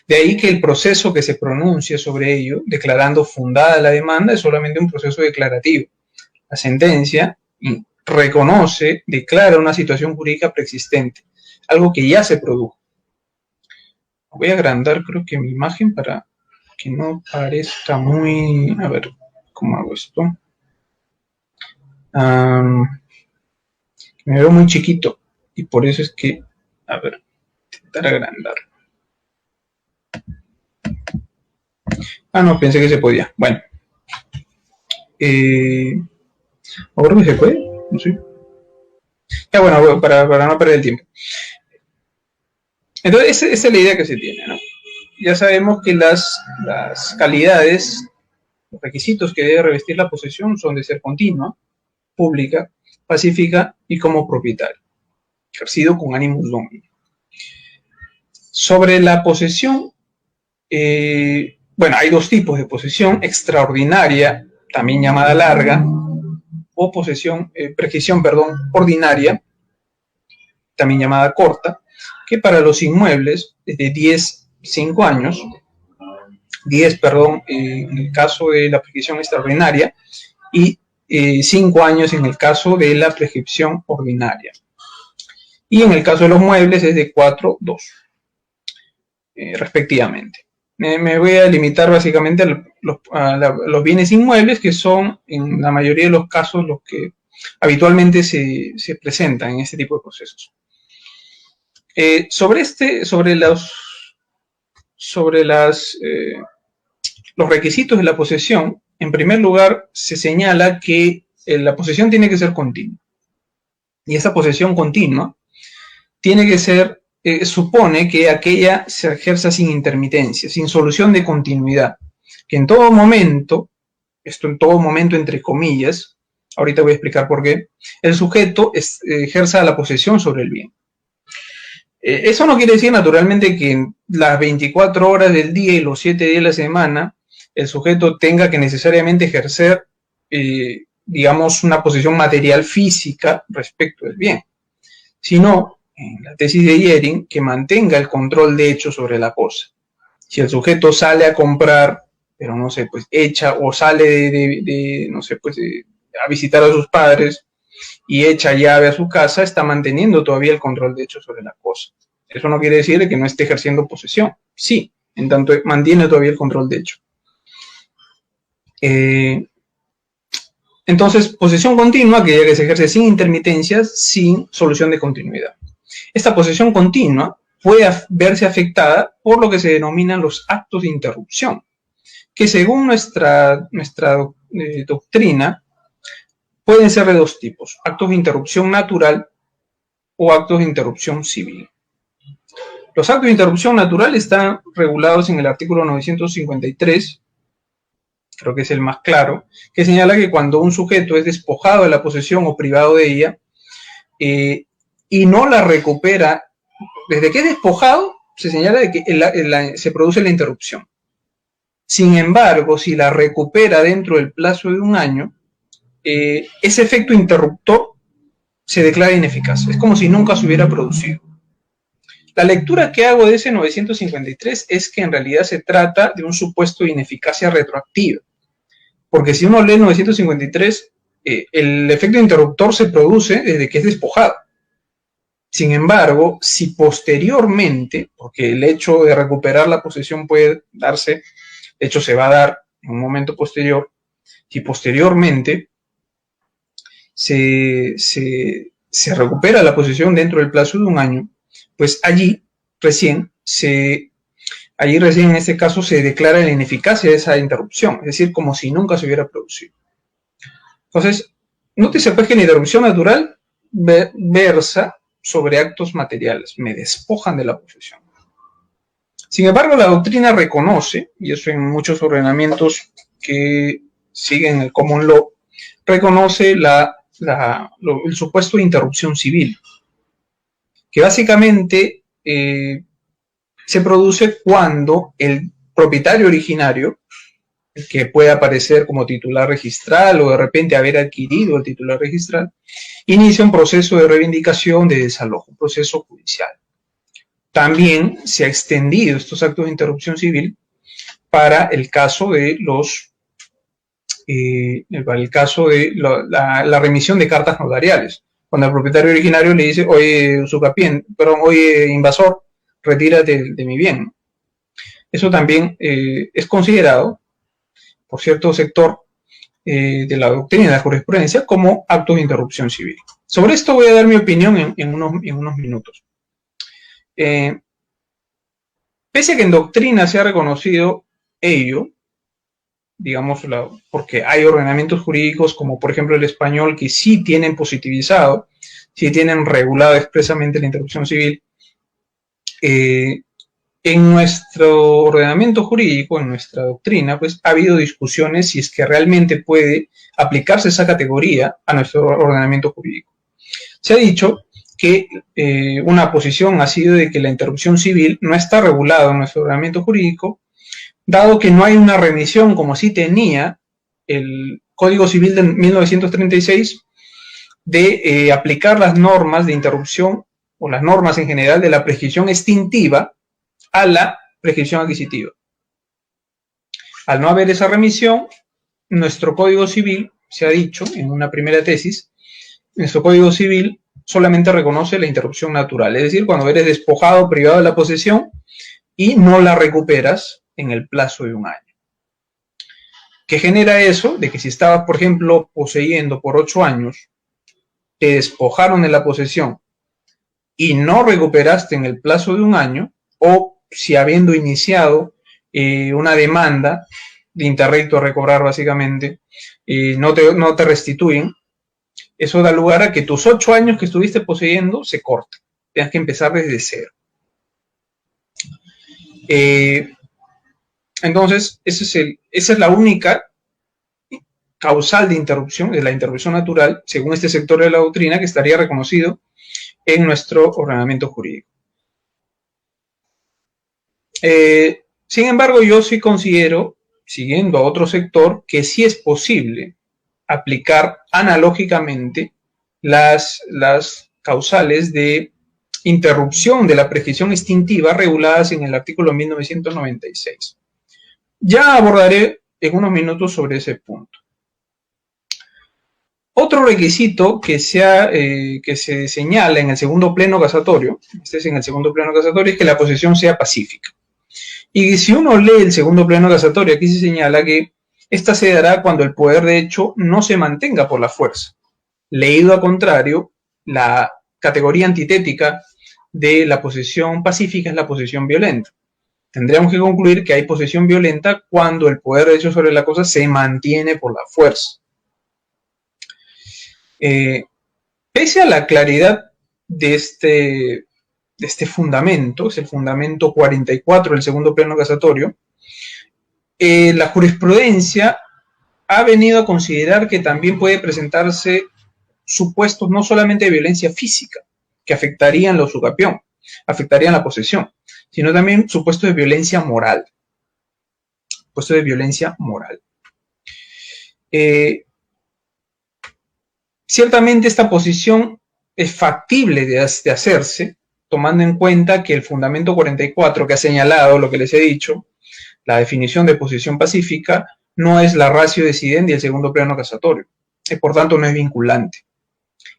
De ahí que el proceso que se pronuncie sobre ello, declarando fundada la demanda, es solamente un proceso declarativo. La sentencia declara una situación jurídica preexistente, algo que ya se produjo. Voy a agrandar, creo que mi imagen para que no parezca muy... A ver, ¿cómo hago esto? Me veo muy chiquito y por eso es que... A ver, intentar agrandar. No, pensé que se podía. Bueno. ¿Ahora que se puede? No sé. Ya bueno, para no perder el tiempo. Entonces, esa es la idea que se tiene, ¿no? Ya sabemos que las calidades, los requisitos que debe revestir la posesión son de ser continua, pública, pacífica y como propietario, ejercido con ánimos domini. Sobre la posesión, bueno, hay dos tipos de posesión: extraordinaria, también llamada larga, o prescripción ordinaria, también llamada corta, que para los inmuebles es de 5 años, 10, en el caso de la prescripción extraordinaria, y 5 años en el caso de la prescripción ordinaria. Y en el caso de los muebles es de 4, 2, respectivamente. Me voy a limitar básicamente a los bienes inmuebles, que son en la mayoría de los casos los que habitualmente se presentan en este tipo de procesos. Sobre los requisitos de la posesión, en primer lugar se señala que la posesión tiene que ser continua. Y esa posesión continua tiene que ser, supone que aquella se ejerza sin intermitencia, sin solución de continuidad. Que en todo momento, esto en todo momento entre comillas, ahorita voy a explicar por qué, el sujeto ejerza la posesión sobre el bien. Eso no quiere decir naturalmente que en las 24 horas del día y los 7 días de la semana el sujeto tenga que necesariamente ejercer, digamos, una posesión material física respecto del bien, sino, en la tesis de Jhering, que mantenga el control de hecho sobre la cosa. Si el sujeto sale a comprar, pero no sé, pues echa, o sale no sé, pues a visitar a sus padres y echa llave a su casa, está manteniendo todavía el control de hecho sobre la cosa. Eso no quiere decir que no esté ejerciendo posesión. Sí, en tanto mantiene todavía el control de hecho. Entonces, posesión continua, que se ejerce sin intermitencias, sin solución de continuidad. Esta posesión continua puede verse afectada por lo que se denominan los actos de interrupción, que según nuestra doctrina pueden ser de dos tipos: actos de interrupción natural o actos de interrupción civil. Los actos de interrupción natural están regulados en el artículo 953, creo que es el más claro, que señala que cuando un sujeto es despojado de la posesión o privado de ella y no la recupera, desde que es despojado, se señala de que se produce la interrupción. Sin embargo, si la recupera dentro del plazo de un año, ese efecto interruptor se declara ineficaz. Es como si nunca se hubiera producido. La lectura que hago de ese 953 es que en realidad se trata de un supuesto de ineficacia retroactiva. Porque si uno lee el 953, el efecto interruptor se produce desde que es despojado. Sin embargo, si posteriormente, porque el hecho de recuperar la posesión puede darse, de hecho se va a dar en un momento posterior, si posteriormente se se recupera la posesión dentro del plazo de un año, pues allí recién en este caso se declara la ineficacia de esa interrupción, es decir, como si nunca se hubiera producido. Entonces, nótese pues que la interrupción natural versa sobre actos materiales, me despojan de la posesión. Sin embargo, la doctrina reconoce, y eso en muchos ordenamientos que siguen el common law, reconoce el supuesto de interrupción civil, que básicamente se produce cuando el propietario originario, el que puede aparecer como titular registral o de repente haber adquirido el titular registral, inicia un proceso de reivindicación de desalojo, un proceso judicial. También se ha extendido estos actos de interrupción civil para el caso de la remisión de cartas notariales. Cuando el propietario originario le dice, oye, invasor, retírate de mi bien. Eso también es considerado por cierto sector de la doctrina y de la jurisprudencia como actos de interrupción civil. Sobre esto voy a dar mi opinión en unos minutos. Pese a que en doctrina se ha reconocido ello, digamos, porque hay ordenamientos jurídicos como por ejemplo el español que sí tienen positivizado, sí tienen regulado expresamente la interrupción civil, en nuestro ordenamiento jurídico, en nuestra doctrina, pues ha habido discusiones si es que realmente puede aplicarse esa categoría a nuestro ordenamiento jurídico. Se ha dicho que una posición ha sido de que la interrupción civil no está regulada en nuestro ordenamiento jurídico, dado que no hay una remisión como sí tenía el Código Civil de 1936 de aplicar las normas de interrupción o las normas en general de la prescripción extintiva a la prescripción adquisitiva. Al no haber esa remisión, nuestro Código Civil, se ha dicho en una primera tesis, nuestro Código Civil solamente reconoce la interrupción natural, es decir, cuando eres despojado, privado de la posesión y no la recuperas en el plazo de un año. ¿Qué genera eso? De que si estabas, por ejemplo, poseyendo por 8 años, te despojaron de la posesión y no recuperaste en el plazo de un año, o si habiendo iniciado una demanda de interrecto a recobrar básicamente, no te restituyen, eso da lugar a que tus 8 años que estuviste poseyendo se corten. Tienes que empezar desde cero. Entonces, esa es la única causal de interrupción, de la interrupción natural, según este sector de la doctrina, que estaría reconocido en nuestro ordenamiento jurídico. Sin embargo, yo sí considero, siguiendo a otro sector, que sí es posible aplicar analógicamente las causales de interrupción de la prescripción extintiva reguladas en el artículo 1996. Ya abordaré en unos minutos sobre ese punto. Otro requisito que se señala en el segundo pleno casatorio, es que la posesión sea pacífica. Y si uno lee el segundo pleno casatorio, aquí se señala que esta se dará cuando el poder de hecho no se mantenga por la fuerza. Leído a contrario, la categoría antitética de la posesión pacífica es la posesión violenta. Tendríamos que concluir que hay posesión violenta cuando el poder de hecho sobre la cosa se mantiene por la fuerza. Pese a la claridad de este fundamento, es el fundamento 44 del segundo pleno casatorio, la jurisprudencia ha venido a considerar que también puede presentarse supuestos no solamente de violencia física, que afectarían la usucapión, afectarían la posesión, sino también supuestos de violencia moral. Ciertamente esta posición es factible de hacerse, tomando en cuenta que el fundamento 44 que ha señalado lo que les he dicho, la definición de posesión pacífica, no es la ratio decidendi del segundo pleno casatorio, y por tanto no es vinculante.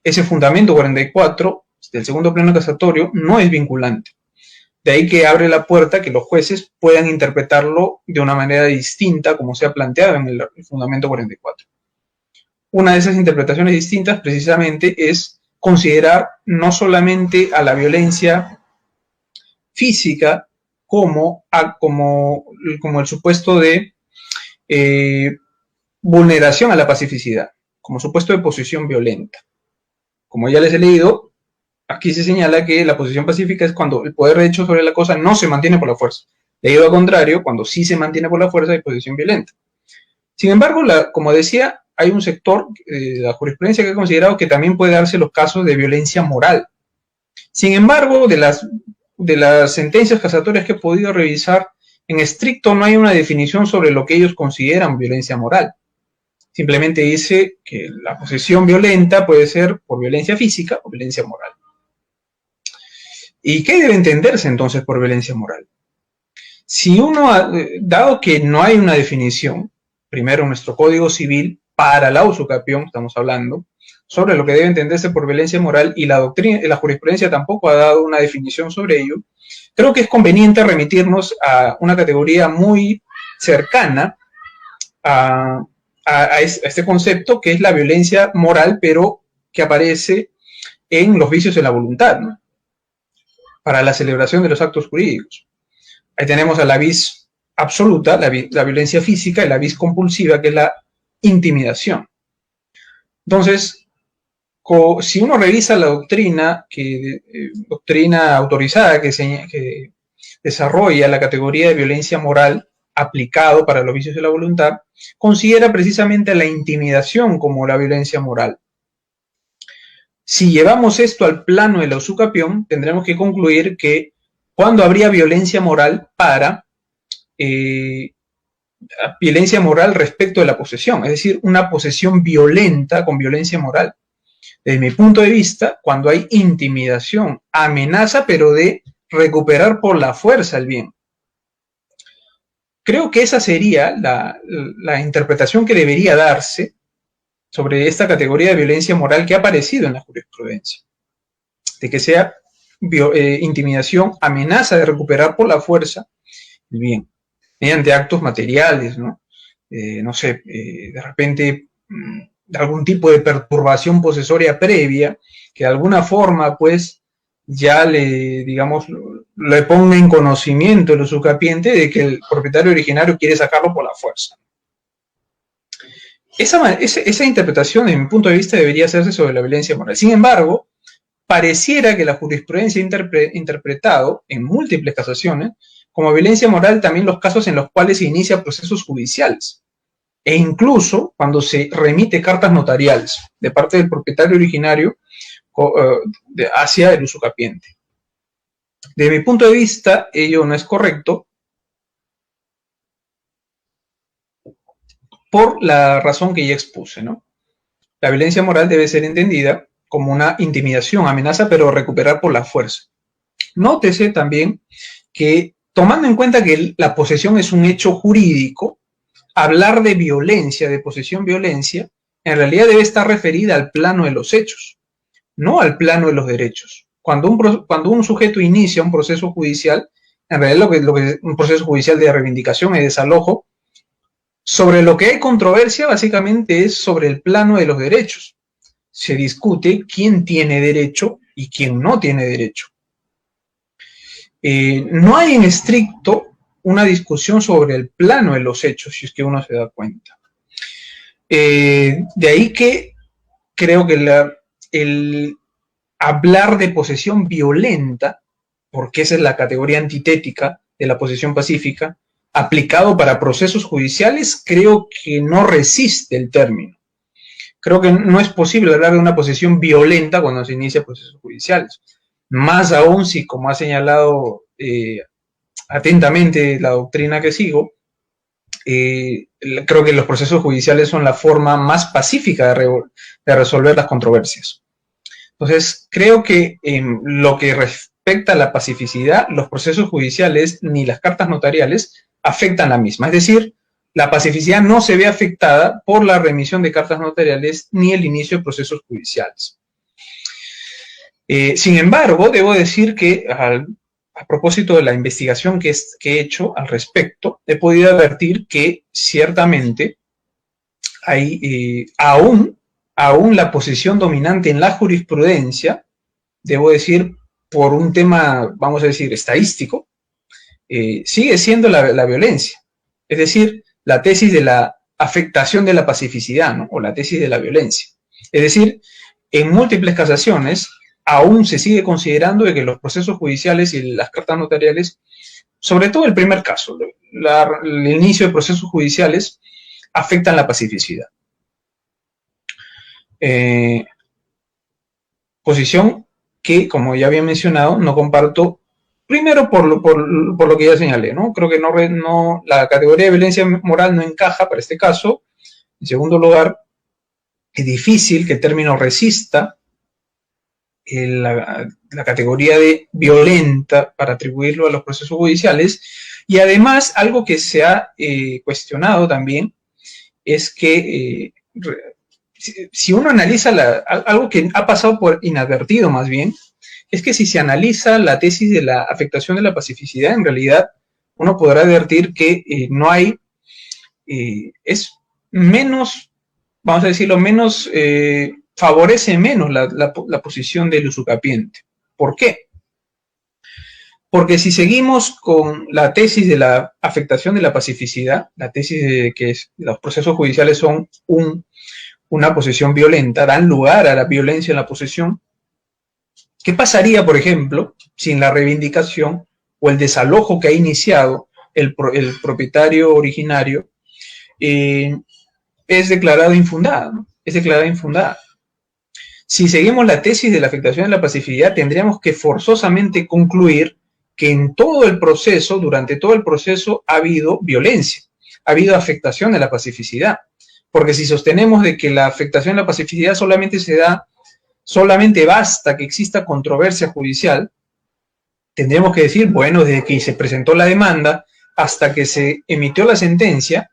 Ese fundamento 44 del segundo pleno casatorio no es vinculante. De ahí que abre la puerta que los jueces puedan interpretarlo de una manera distinta como se ha planteado en el fundamento 44. Una de esas interpretaciones distintas precisamente es considerar no solamente a la violencia física como el supuesto de vulneración a la pacificidad, como supuesto de posesión violenta. Como ya les he leído, aquí se señala que la posesión pacífica es cuando el poder de hecho sobre la cosa no se mantiene por la fuerza. Debido al contrario, cuando sí se mantiene por la fuerza, hay posesión violenta. Sin embargo, como decía, hay un sector de la jurisprudencia que ha considerado que también puede darse los casos de violencia moral. Sin embargo, de las sentencias casatorias que he podido revisar, en estricto no hay una definición sobre lo que ellos consideran violencia moral. Simplemente dice que la posesión violenta puede ser por violencia física o violencia moral. ¿Y qué debe entenderse entonces por violencia moral? Si dado que no hay una definición, primero en nuestro Código Civil, para la usucapión, estamos hablando, sobre lo que debe entenderse por violencia moral, y la jurisprudencia tampoco ha dado una definición sobre ello, creo que es conveniente remitirnos a una categoría muy cercana a este concepto, que es la violencia moral, pero que aparece en los vicios de la voluntad, ¿no? Para la celebración de los actos jurídicos. Ahí tenemos a la vis absoluta, la violencia física, y la vis compulsiva, que es la intimidación. Entonces, si uno revisa la doctrina, doctrina autorizada que desarrolla la categoría de violencia moral aplicado para los vicios de la voluntad, considera precisamente la intimidación como la violencia moral. Si llevamos esto al plano de la usucapión, tendremos que concluir que cuando habría violencia moral para violencia moral respecto de la posesión, es decir, una posesión violenta con violencia moral. Desde mi punto de vista, cuando hay intimidación, amenaza, pero de recuperar por la fuerza el bien. Creo que esa sería la interpretación que debería darse sobre esta categoría de violencia moral que ha aparecido en la jurisprudencia. De que sea intimidación, amenaza de recuperar por la fuerza el bien, mediante actos materiales, ¿no? No sé, de repente algún tipo de perturbación posesoria previa, que de alguna forma, pues, ya le ponga en conocimiento el usucapiente de que el propietario originario quiere sacarlo por la fuerza. Esa interpretación, desde mi punto de vista, debería hacerse sobre la violencia moral. Sin embargo, pareciera que la jurisprudencia ha interpretado en múltiples casaciones como violencia moral también los casos en los cuales se inicia procesos judiciales, e incluso cuando se remite cartas notariales de parte del propietario originario hacia el usucapiente. Desde mi punto de vista, ello no es correcto, por la razón que ya expuse, ¿no? La violencia moral debe ser entendida como una intimidación, amenaza, pero recuperar por la fuerza. Nótese también que, tomando en cuenta que la posesión es un hecho jurídico, hablar de violencia, de posesión violencia, en realidad debe estar referida al plano de los hechos, no al plano de los derechos. Cuando un sujeto inicia un proceso judicial, en realidad un proceso judicial de reivindicación y desalojo, sobre lo que hay controversia básicamente es sobre el plano de los derechos. Se discute quién tiene derecho y quién no tiene derecho. No hay en estricto una discusión sobre el plano de los hechos, si es que uno se da cuenta. De ahí que creo que el hablar de posesión violenta, porque esa es la categoría antitética de la posesión pacífica, aplicado para procesos judiciales, creo que no resiste el término. Creo que no es posible hablar de una posesión violenta cuando se inicia procesos judiciales. Más aún si, como ha señalado atentamente la doctrina que sigo, creo que los procesos judiciales son la forma más pacífica de resolver las controversias. Entonces, creo que en lo que respecta a la pacificidad, los procesos judiciales ni las cartas notariales afectan la misma. Es decir, la pacificidad no se ve afectada por la remisión de cartas notariales ni el inicio de procesos judiciales. Sin embargo, debo decir que a propósito de la investigación que he hecho al respecto, he podido advertir que ciertamente hay aún aún la posición dominante en la jurisprudencia, debo decir, por un tema, vamos a decir, estadístico, sigue siendo la violencia. Es decir, la tesis de la afectación de la pacificidad, ¿no? O la tesis de la violencia. Es decir, en múltiples casaciones aún se sigue considerando de que los procesos judiciales y las cartas notariales, sobre todo el primer caso, el inicio de procesos judiciales, afectan la pacificidad. Posición que, como ya había mencionado, no comparto, primero por lo que ya señalé, ¿no? Creo que la categoría de violencia moral no encaja para este caso. En segundo lugar, es difícil que el término resista la categoría de violenta para atribuirlo a los procesos judiciales. Y además, algo que se ha cuestionado también es que si uno analiza algo que ha pasado por inadvertido más bien, es que si se analiza la tesis de la afectación de la pacificidad, en realidad uno podrá advertir que no hay, es menos, vamos a decirlo, menos, favorece menos la posición del usucapiente. ¿Por qué? Porque si seguimos con la tesis de la afectación de la pacificidad, la tesis de que los procesos judiciales son una posesión violenta, dan lugar a la violencia en la posesión, ¿qué pasaría, por ejemplo, sin la reivindicación o el desalojo que ha iniciado el propietario originario es declarada infundada, ¿no? Es declarada infundada. Si seguimos la tesis de la afectación de la pacificidad, tendríamos que forzosamente concluir que en todo el proceso, durante todo el proceso, ha habido violencia, ha habido afectación de la pacificidad. Porque si sostenemos de que la afectación de la pacificidad solamente basta que exista controversia judicial, tendremos que decir, bueno, desde que se presentó la demanda hasta que se emitió la sentencia,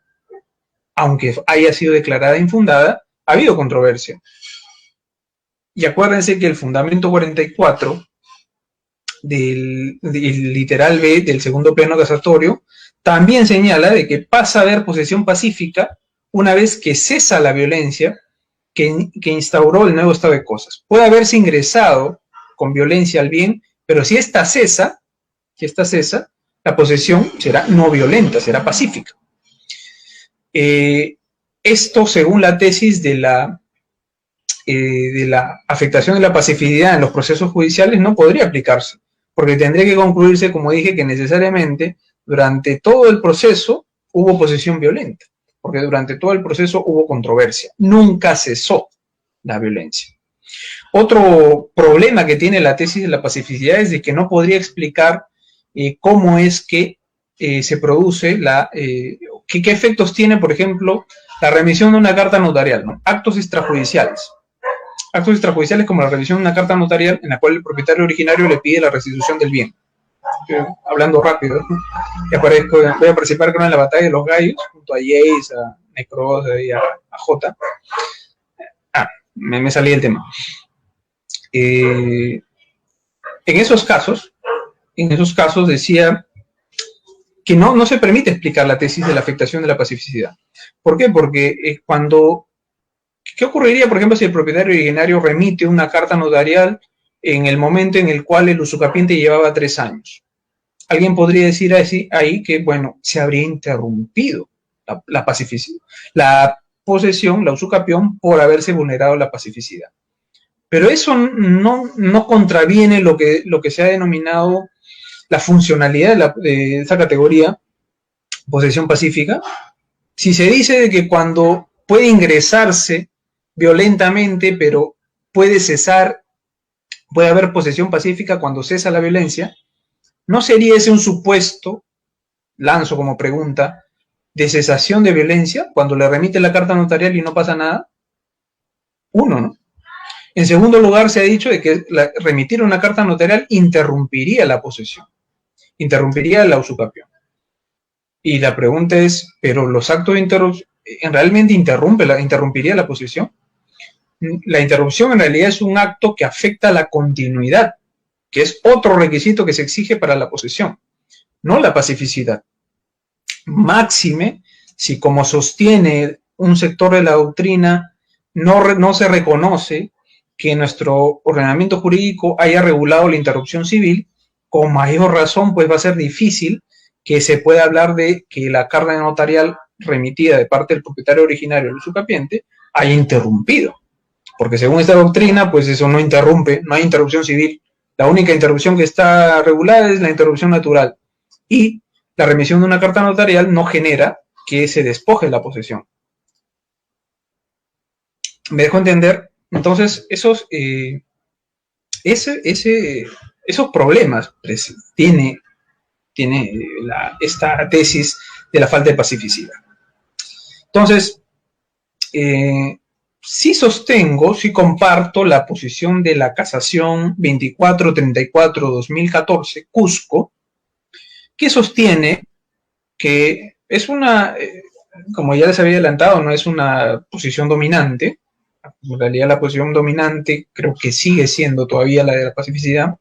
aunque haya sido declarada infundada, ha habido controversia. Y acuérdense que el fundamento 44 del literal B del segundo pleno casatorio también señala de que pasa a haber posesión pacífica una vez que cesa la violencia que instauró el nuevo estado de cosas. Puede haberse ingresado con violencia al bien, pero si esta cesa, la posesión será no violenta, será pacífica. Esto, según la tesis de la afectación de la pacificidad en los procesos judiciales, no podría aplicarse, porque tendría que concluirse, como dije, que necesariamente durante todo el proceso hubo posesión violenta, porque durante todo el proceso hubo controversia, nunca cesó la violencia. Otro problema que tiene la tesis de la pacificidad es de que no podría explicar cómo es que se produce qué efectos tiene, por ejemplo, la remisión de una carta notarial, ¿no? Actos extrajudiciales. Actos extrajudiciales como la revisión de una carta notarial en la cual el propietario originario le pide la restitución del bien. Hablando rápido, ¿no? Voy a participar en la batalla de los gallos, junto a Jace, a Necros y a J. Me salí del tema. En esos casos decía que no se permite explicar la tesis de la afectación de la pacificidad. ¿Por qué? Porque ¿qué ocurriría, por ejemplo, si el propietario originario remite una carta notarial en el momento en el cual el usucapiente llevaba 3 años? Alguien podría decir ahí que, bueno, se habría interrumpido la pacificidad, la posesión, la usucapión, por haberse vulnerado la pacificidad. Pero eso no contraviene lo que se ha denominado la funcionalidad de esa categoría, posesión pacífica. Si se dice de que cuando puede ingresarse violentamente, pero puede cesar, puede haber posesión pacífica cuando cesa la violencia, ¿no sería ese un supuesto, lanzo como pregunta, de cesación de violencia cuando le remite la carta notarial y no pasa nada? Uno, ¿no? En segundo lugar, se ha dicho de que remitir una carta notarial interrumpiría la posesión, interrumpiría la usucapión. Y la pregunta es, ¿pero los actos de interrupción realmente interrumpiría la posesión? La interrupción en realidad es un acto que afecta la continuidad, que es otro requisito que se exige para la posesión, no la pacificidad. Máxime, si como sostiene un sector de la doctrina no se reconoce que nuestro ordenamiento jurídico haya regulado la interrupción civil, con mayor razón pues va a ser difícil que se pueda hablar de que la carga notarial remitida de parte del propietario originario del usucapiente haya interrumpido. Porque según esta doctrina, pues eso no interrumpe, no hay interrupción civil. La única interrupción que está regulada es la interrupción natural. Y la remisión de una carta notarial no genera que se despoje la posesión. ¿Me dejo entender? Entonces, esos problemas tiene esta tesis de la falta de pacificidad. Entonces, sí sostengo, sí comparto la posición de la casación 2434-2014, Cusco, que sostiene que es una, como ya les había adelantado, no es una posición dominante. En realidad la posición dominante creo que sigue siendo todavía la de la pacificidad.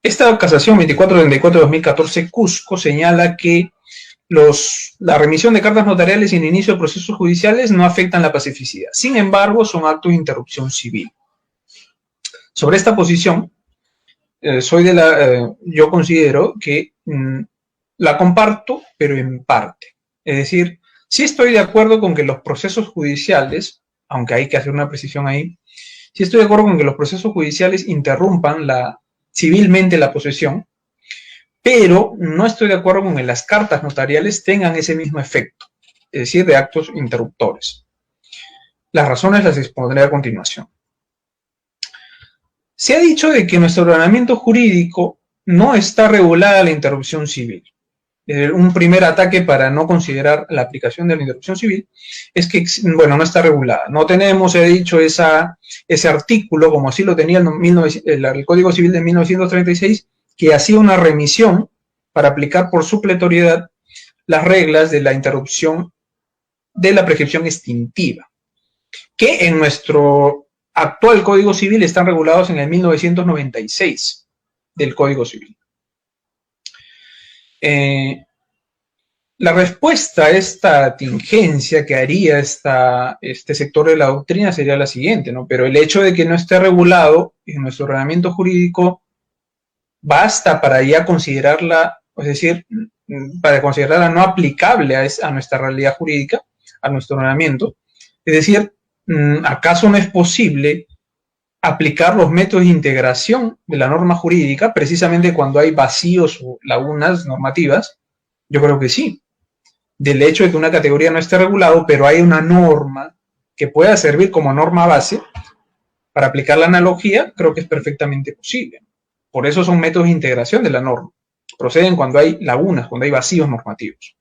Esta casación 2434-2014 Cusco señala que la remisión de cartas notariales y el inicio de procesos judiciales no afectan la pacificidad. Sin embargo, son actos de interrupción civil. Sobre esta posición, yo considero que la comparto, pero en parte. Es decir, sí estoy de acuerdo con que los procesos judiciales, aunque hay que hacer una precisión ahí, sí estoy de acuerdo con que los procesos judiciales interrumpan civilmente la posesión, pero no estoy de acuerdo con que las cartas notariales tengan ese mismo efecto, es decir, de actos interruptores. Las razones las expondré a continuación. Se ha dicho de que en nuestro ordenamiento jurídico no está regulada la interrupción civil. Un primer ataque para no considerar la aplicación de la interrupción civil es que, bueno, no está regulada. No tenemos, he dicho, ese artículo, como así lo tenía el Código Civil de 1936, que hacía una remisión para aplicar por supletoriedad las reglas de la interrupción de la prescripción extintiva, que en nuestro actual Código Civil están regulados en el 1996 del Código Civil. La respuesta a esta tingencia que haría este sector de la doctrina sería la siguiente, ¿no? Pero el hecho de que no esté regulado en nuestro ordenamiento jurídico basta para ya considerarla, es decir, para considerarla no aplicable a nuestra realidad jurídica, a nuestro ordenamiento. Es decir, ¿acaso no es posible aplicar los métodos de integración de la norma jurídica precisamente cuando hay vacíos o lagunas normativas? Yo creo que sí. Del hecho de que una categoría no esté regulado, pero hay una norma que pueda servir como norma base para aplicar la analogía, creo que es perfectamente posible. Por eso son métodos de integración de la norma. Proceden cuando hay lagunas, cuando hay vacíos normativos.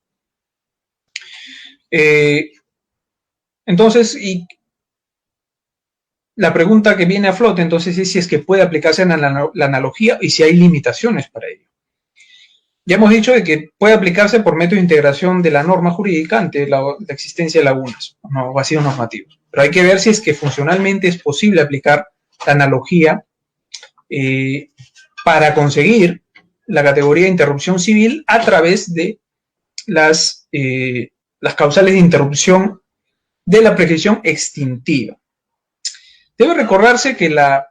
Entonces, y la pregunta que viene a flote entonces es si es que puede aplicarse en la analogía y si hay limitaciones para ello. Ya hemos dicho de que puede aplicarse por método de integración de la norma jurídica ante la existencia de lagunas o vacíos normativos. Pero hay que ver si es que funcionalmente es posible aplicar la analogía para conseguir la categoría de interrupción civil a través de las causales de interrupción de la prescripción extintiva. Debe recordarse que la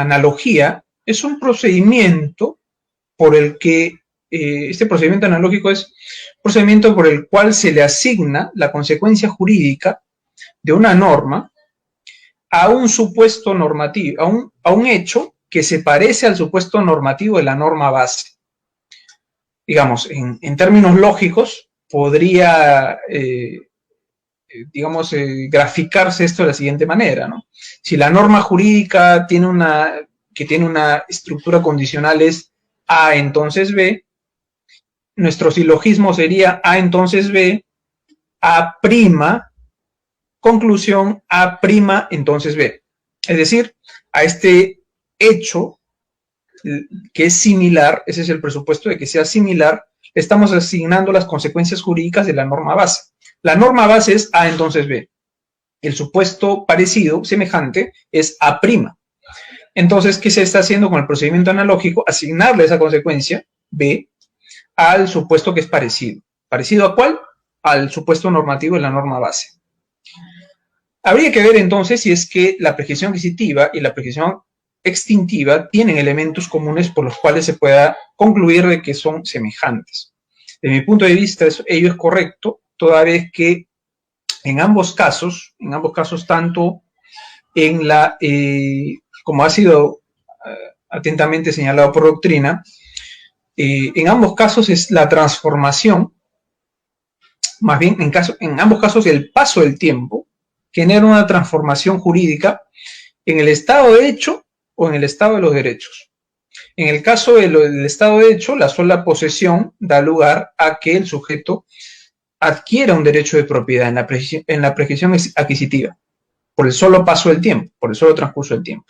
analogía es un procedimiento por el que, este procedimiento analógico es un procedimiento por el cual se le asigna la consecuencia jurídica de una norma a un supuesto normativo, a un hecho que se parece al supuesto normativo de la norma base. Digamos, en términos lógicos, podría, graficarse esto de la siguiente manera, ¿no? Si la norma jurídica tiene una estructura condicional es A entonces B, nuestro silogismo sería A entonces B, A', conclusión A' entonces B. Es decir, a este hecho que es similar, ese es el presupuesto de que sea similar, estamos asignando las consecuencias jurídicas de la norma base. La norma base es A entonces B. El supuesto parecido, semejante, es A'. Entonces, ¿qué se está haciendo con el procedimiento analógico? Asignarle esa consecuencia B al supuesto que es parecido. ¿Parecido a cuál? al supuesto normativo de la norma base. Habría que ver entonces si es que la prescripción adquisitiva y la prescripción extintiva tienen elementos comunes por los cuales se pueda concluir de que son semejantes. Desde mi punto de vista, ello es correcto, toda vez que en ambos casos, tanto en la, como ha sido atentamente señalado por doctrina, en ambos casos es la transformación, más bien en ambos casos el paso del tiempo genera una transformación jurídica en el estado de hecho o en el estado de los derechos. En el caso del estado de hecho, la sola posesión da lugar a que el sujeto adquiera un derecho de propiedad en la prescripción adquisitiva, por el solo paso del tiempo, por el solo transcurso del tiempo.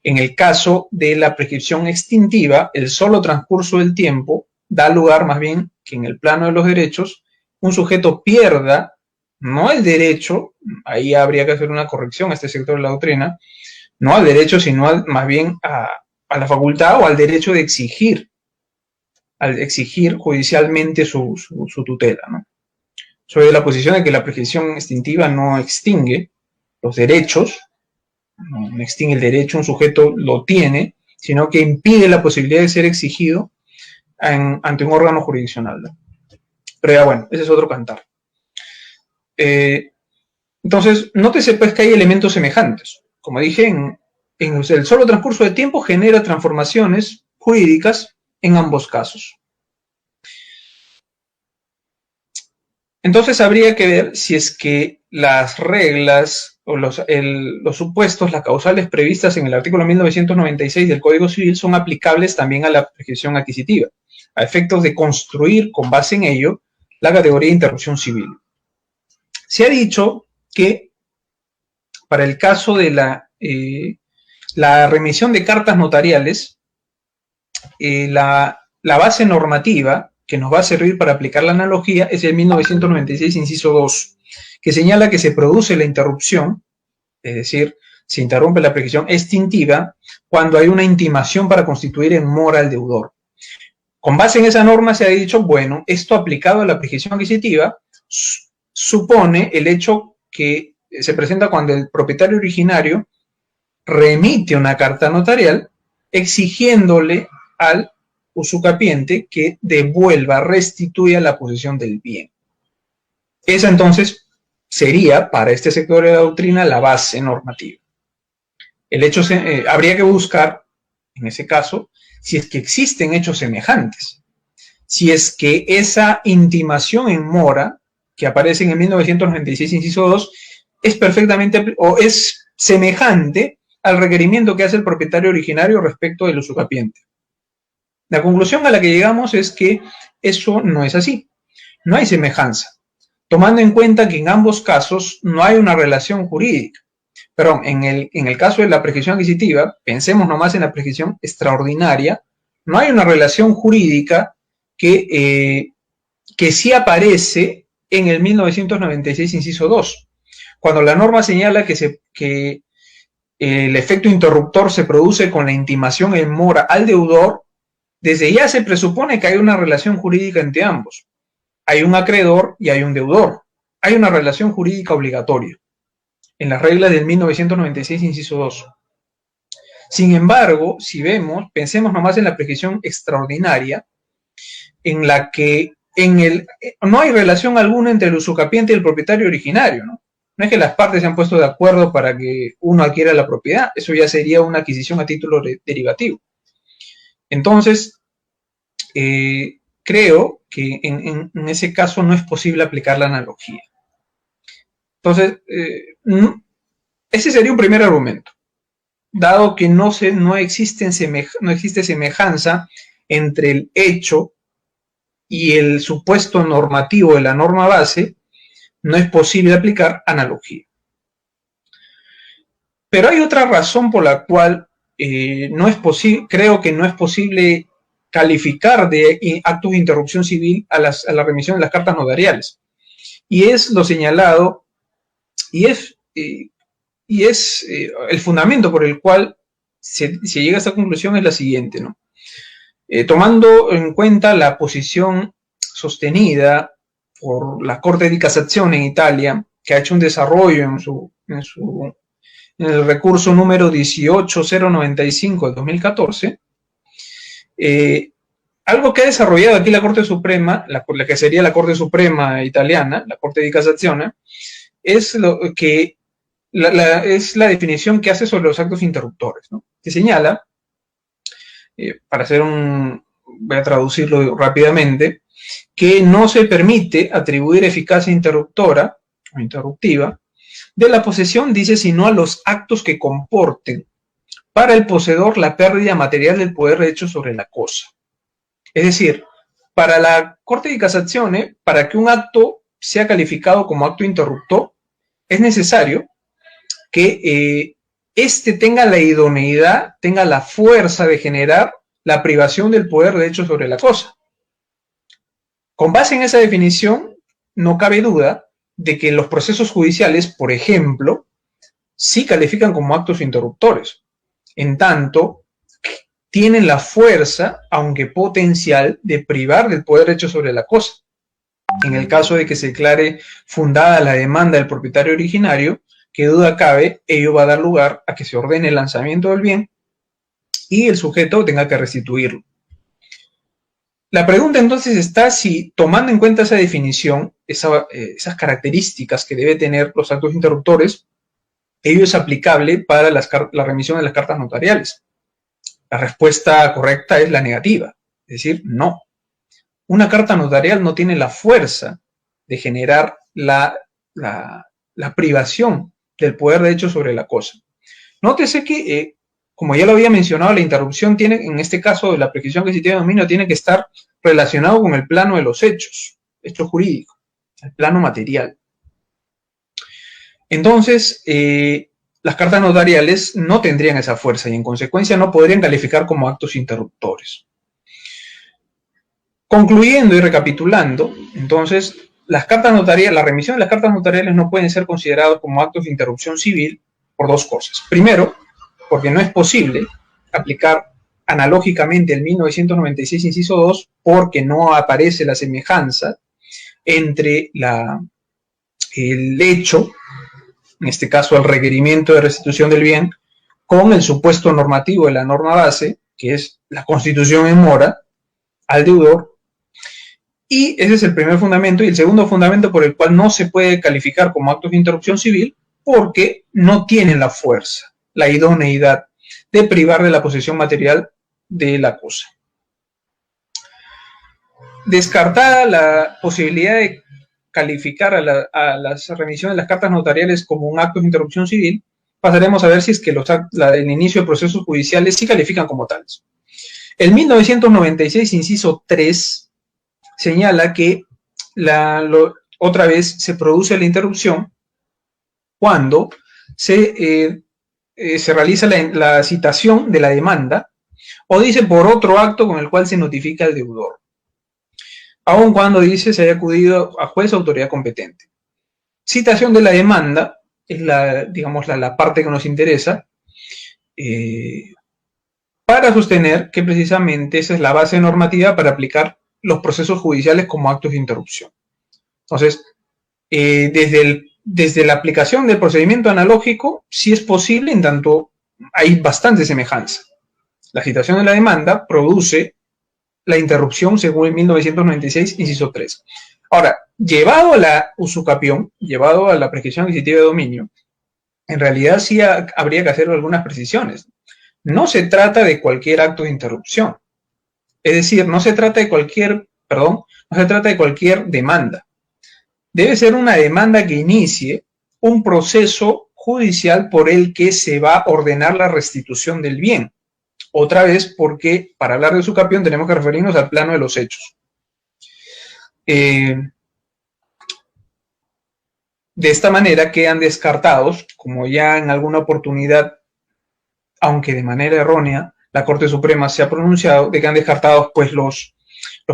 En el caso de la prescripción extintiva, el solo transcurso del tiempo da lugar más bien que en el plano de los derechos, un sujeto pierda no el derecho, ahí habría que hacer una corrección a este sector de la doctrina, no al derecho, sino más bien a la facultad o al derecho de exigir, judicialmente su tutela, ¿no? Soy de la posición de que la prescripción extintiva no extingue los derechos, no extingue el derecho, un sujeto lo tiene, sino que impide la posibilidad de ser exigido ante un órgano jurisdiccional, ¿no? Pero ya bueno, ese es otro cantar. Entonces, nótese pues que hay elementos semejantes. Como dije, en el solo transcurso de tiempo genera transformaciones jurídicas en ambos casos. Entonces habría que ver si es que las reglas o los supuestos, las causales previstas en el artículo 1996 del Código Civil son aplicables también a la prescripción adquisitiva, a efectos de construir con base en ello la categoría de interrupción civil. Se ha dicho que para el caso de la remisión de cartas notariales, la base normativa que nos va a servir para aplicar la analogía es el 1996, inciso 2, que señala que se produce la interrupción, es decir, se interrumpe la prescripción extintiva cuando hay una intimación para constituir en mora al deudor. Con base en esa norma se ha dicho, bueno, esto aplicado a la prescripción adquisitiva supone el hecho que se presenta cuando el propietario originario remite una carta notarial exigiéndole al usucapiente que devuelva, restituya la posesión del bien. Esa entonces sería, para este sector de la doctrina, la base normativa. El hecho habría que buscar, en ese caso, si es que existen hechos semejantes, si es que esa intimación en mora, que aparece en el 1996, inciso 2, es perfectamente, o es semejante al requerimiento que hace el propietario originario respecto del usucapiente. La conclusión a la que llegamos es que eso no es así. No hay semejanza, tomando en cuenta que en ambos casos no hay una relación jurídica. Perdón, en el caso de la prescripción adquisitiva, pensemos nomás en la prescripción extraordinaria, no hay una relación jurídica que sí aparece en el 1996, inciso 2, cuando la norma señala que el efecto interruptor se produce con la intimación en mora al deudor. Desde ya se presupone que hay una relación jurídica entre ambos. Hay un acreedor y hay un deudor. Hay una relación jurídica obligatoria en las reglas del 1996, inciso 2. Sin embargo, si vemos, pensemos nomás en la prescripción extraordinaria, en la que no hay relación alguna entre el usucapiente y el propietario originario, ¿no? No es que las partes se han puesto de acuerdo para que uno adquiera la propiedad, eso ya sería una adquisición a título derivativo. Entonces, creo que en ese caso no es posible aplicar la analogía. Entonces, ese sería un primer argumento. Dado que no existe semejanza entre el hecho y el supuesto normativo de la norma base, no es posible aplicar analogía. Pero hay otra razón por la cual creo que no es posible calificar de actos de interrupción civil a la remisión de las cartas notariales. Y es lo señalado, y es el fundamento por el cual se llega a esta conclusión es la siguiente, ¿no? Tomando en cuenta la posición sostenida por la Corte di Cassazione en Italia, que ha hecho un desarrollo en el recurso número 18095 de 2014, algo que ha desarrollado aquí la Corte Suprema, la que sería la Corte Suprema italiana, la Corte di Cassazione, es es la definición que hace sobre los actos interruptores, ¿no? Que señala, voy a traducirlo rápidamente, que no se permite atribuir eficacia interruptora o interruptiva de la posesión, dice, sino a los actos que comporten para el poseedor la pérdida material del poder de hecho sobre la cosa. Es decir, para la Corte di Cassazione, para que un acto sea calificado como acto interruptor, es necesario que éste tenga la idoneidad, tenga la fuerza de generar la privación del poder de hecho sobre la cosa. Con base en esa definición, no cabe duda de que los procesos judiciales, por ejemplo, sí califican como actos interruptores, en tanto tienen la fuerza, aunque potencial, de privar del poder hecho sobre la cosa. En el caso de que se declare fundada la demanda del propietario originario, que duda cabe, ello va a dar lugar a que se ordene el lanzamiento del bien y el sujeto tenga que restituirlo. La pregunta entonces está si, tomando en cuenta esa definición, esas características que debe tener los actos interruptores, ello es aplicable para la remisión de las cartas notariales. La respuesta correcta es la negativa, es decir, no. Una carta notarial no tiene la fuerza de generar la privación del poder de hecho sobre la cosa. Nótese que, como ya lo había mencionado, la interrupción tiene, en este caso, la prescripción adquisitiva de dominio tiene que estar relacionado con el plano de los hechos jurídicos, el plano material. Entonces, las cartas notariales no tendrían esa fuerza y en consecuencia no podrían calificar como actos interruptores. Concluyendo y recapitulando, entonces, la remisión de las cartas notariales no pueden ser considerados como actos de interrupción civil por dos cosas. Primero, porque no es posible aplicar analógicamente el 1996 inciso 2 porque no aparece la semejanza entre el hecho, en este caso el requerimiento de restitución del bien, con el supuesto normativo de la norma base, que es la constitución en mora, al deudor. Y ese es el primer fundamento. Y el segundo fundamento por el cual no se puede calificar como actos de interrupción civil, porque no tienen la fuerza, la idoneidad de privar de la posesión material de la cosa. Descartada la posibilidad de calificar a la remisión de las cartas notariales como un acto de interrupción civil, pasaremos a ver si es que el inicio de procesos judiciales sí califican como tales. El 1996, inciso 3, señala que otra vez se produce la interrupción cuando se realiza la citación de la demanda o dice por otro acto con el cual se notifica al deudor, aun cuando dice se haya acudido a juez o autoridad competente. Citación de la demanda es la parte que nos interesa para sostener que precisamente esa es la base normativa para aplicar los procesos judiciales como actos de interrupción. Entonces, desde la aplicación del procedimiento analógico, sí es posible, en tanto hay bastante semejanza. La citación de la demanda produce la interrupción según el 1996, inciso 3. Ahora, llevado a la usucapión, llevado a la prescripción adquisitiva de dominio, en realidad sí habría que hacer algunas precisiones. No se trata de cualquier acto de interrupción. Es decir, no se trata de cualquier demanda. Debe ser una demanda que inicie un proceso judicial por el que se va a ordenar la restitución del bien. Otra vez, porque para hablar de usucapión tenemos que referirnos al plano de los hechos. De esta manera quedan descartados, como ya en alguna oportunidad, aunque de manera errónea, la Corte Suprema se ha pronunciado, de que han descartado pues los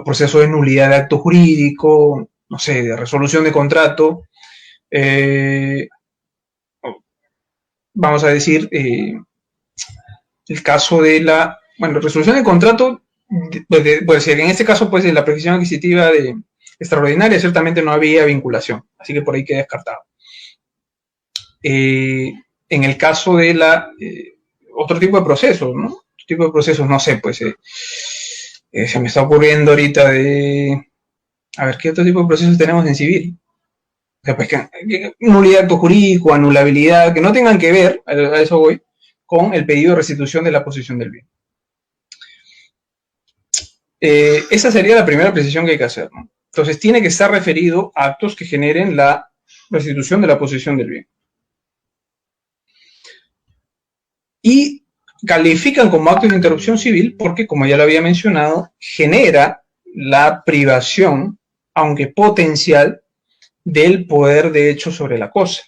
procesos de nulidad de acto jurídico, no sé, de resolución de contrato, vamos a decir, el caso de resolución de contrato, pues en este caso, pues de la prescripción adquisitiva de extraordinaria ciertamente no había vinculación, así que por ahí queda descartado. En el caso de otro tipo de procesos, ¿no? Otro tipo de procesos, no sé, pues se me está ocurriendo ahorita a ver, ¿qué otro tipo de procesos tenemos en civil? O sea, pues que nulidad de acto jurídico, anulabilidad, que no tengan que ver, a eso voy, con el pedido de restitución de la posesión del bien. Esa sería la primera precisión que hay que hacer, ¿no? Entonces, tiene que estar referido a actos que generen la restitución de la posesión del bien. Y califican como actos de interrupción civil porque, como ya lo había mencionado, genera la privación, aunque potencial, del poder de hecho sobre la cosa,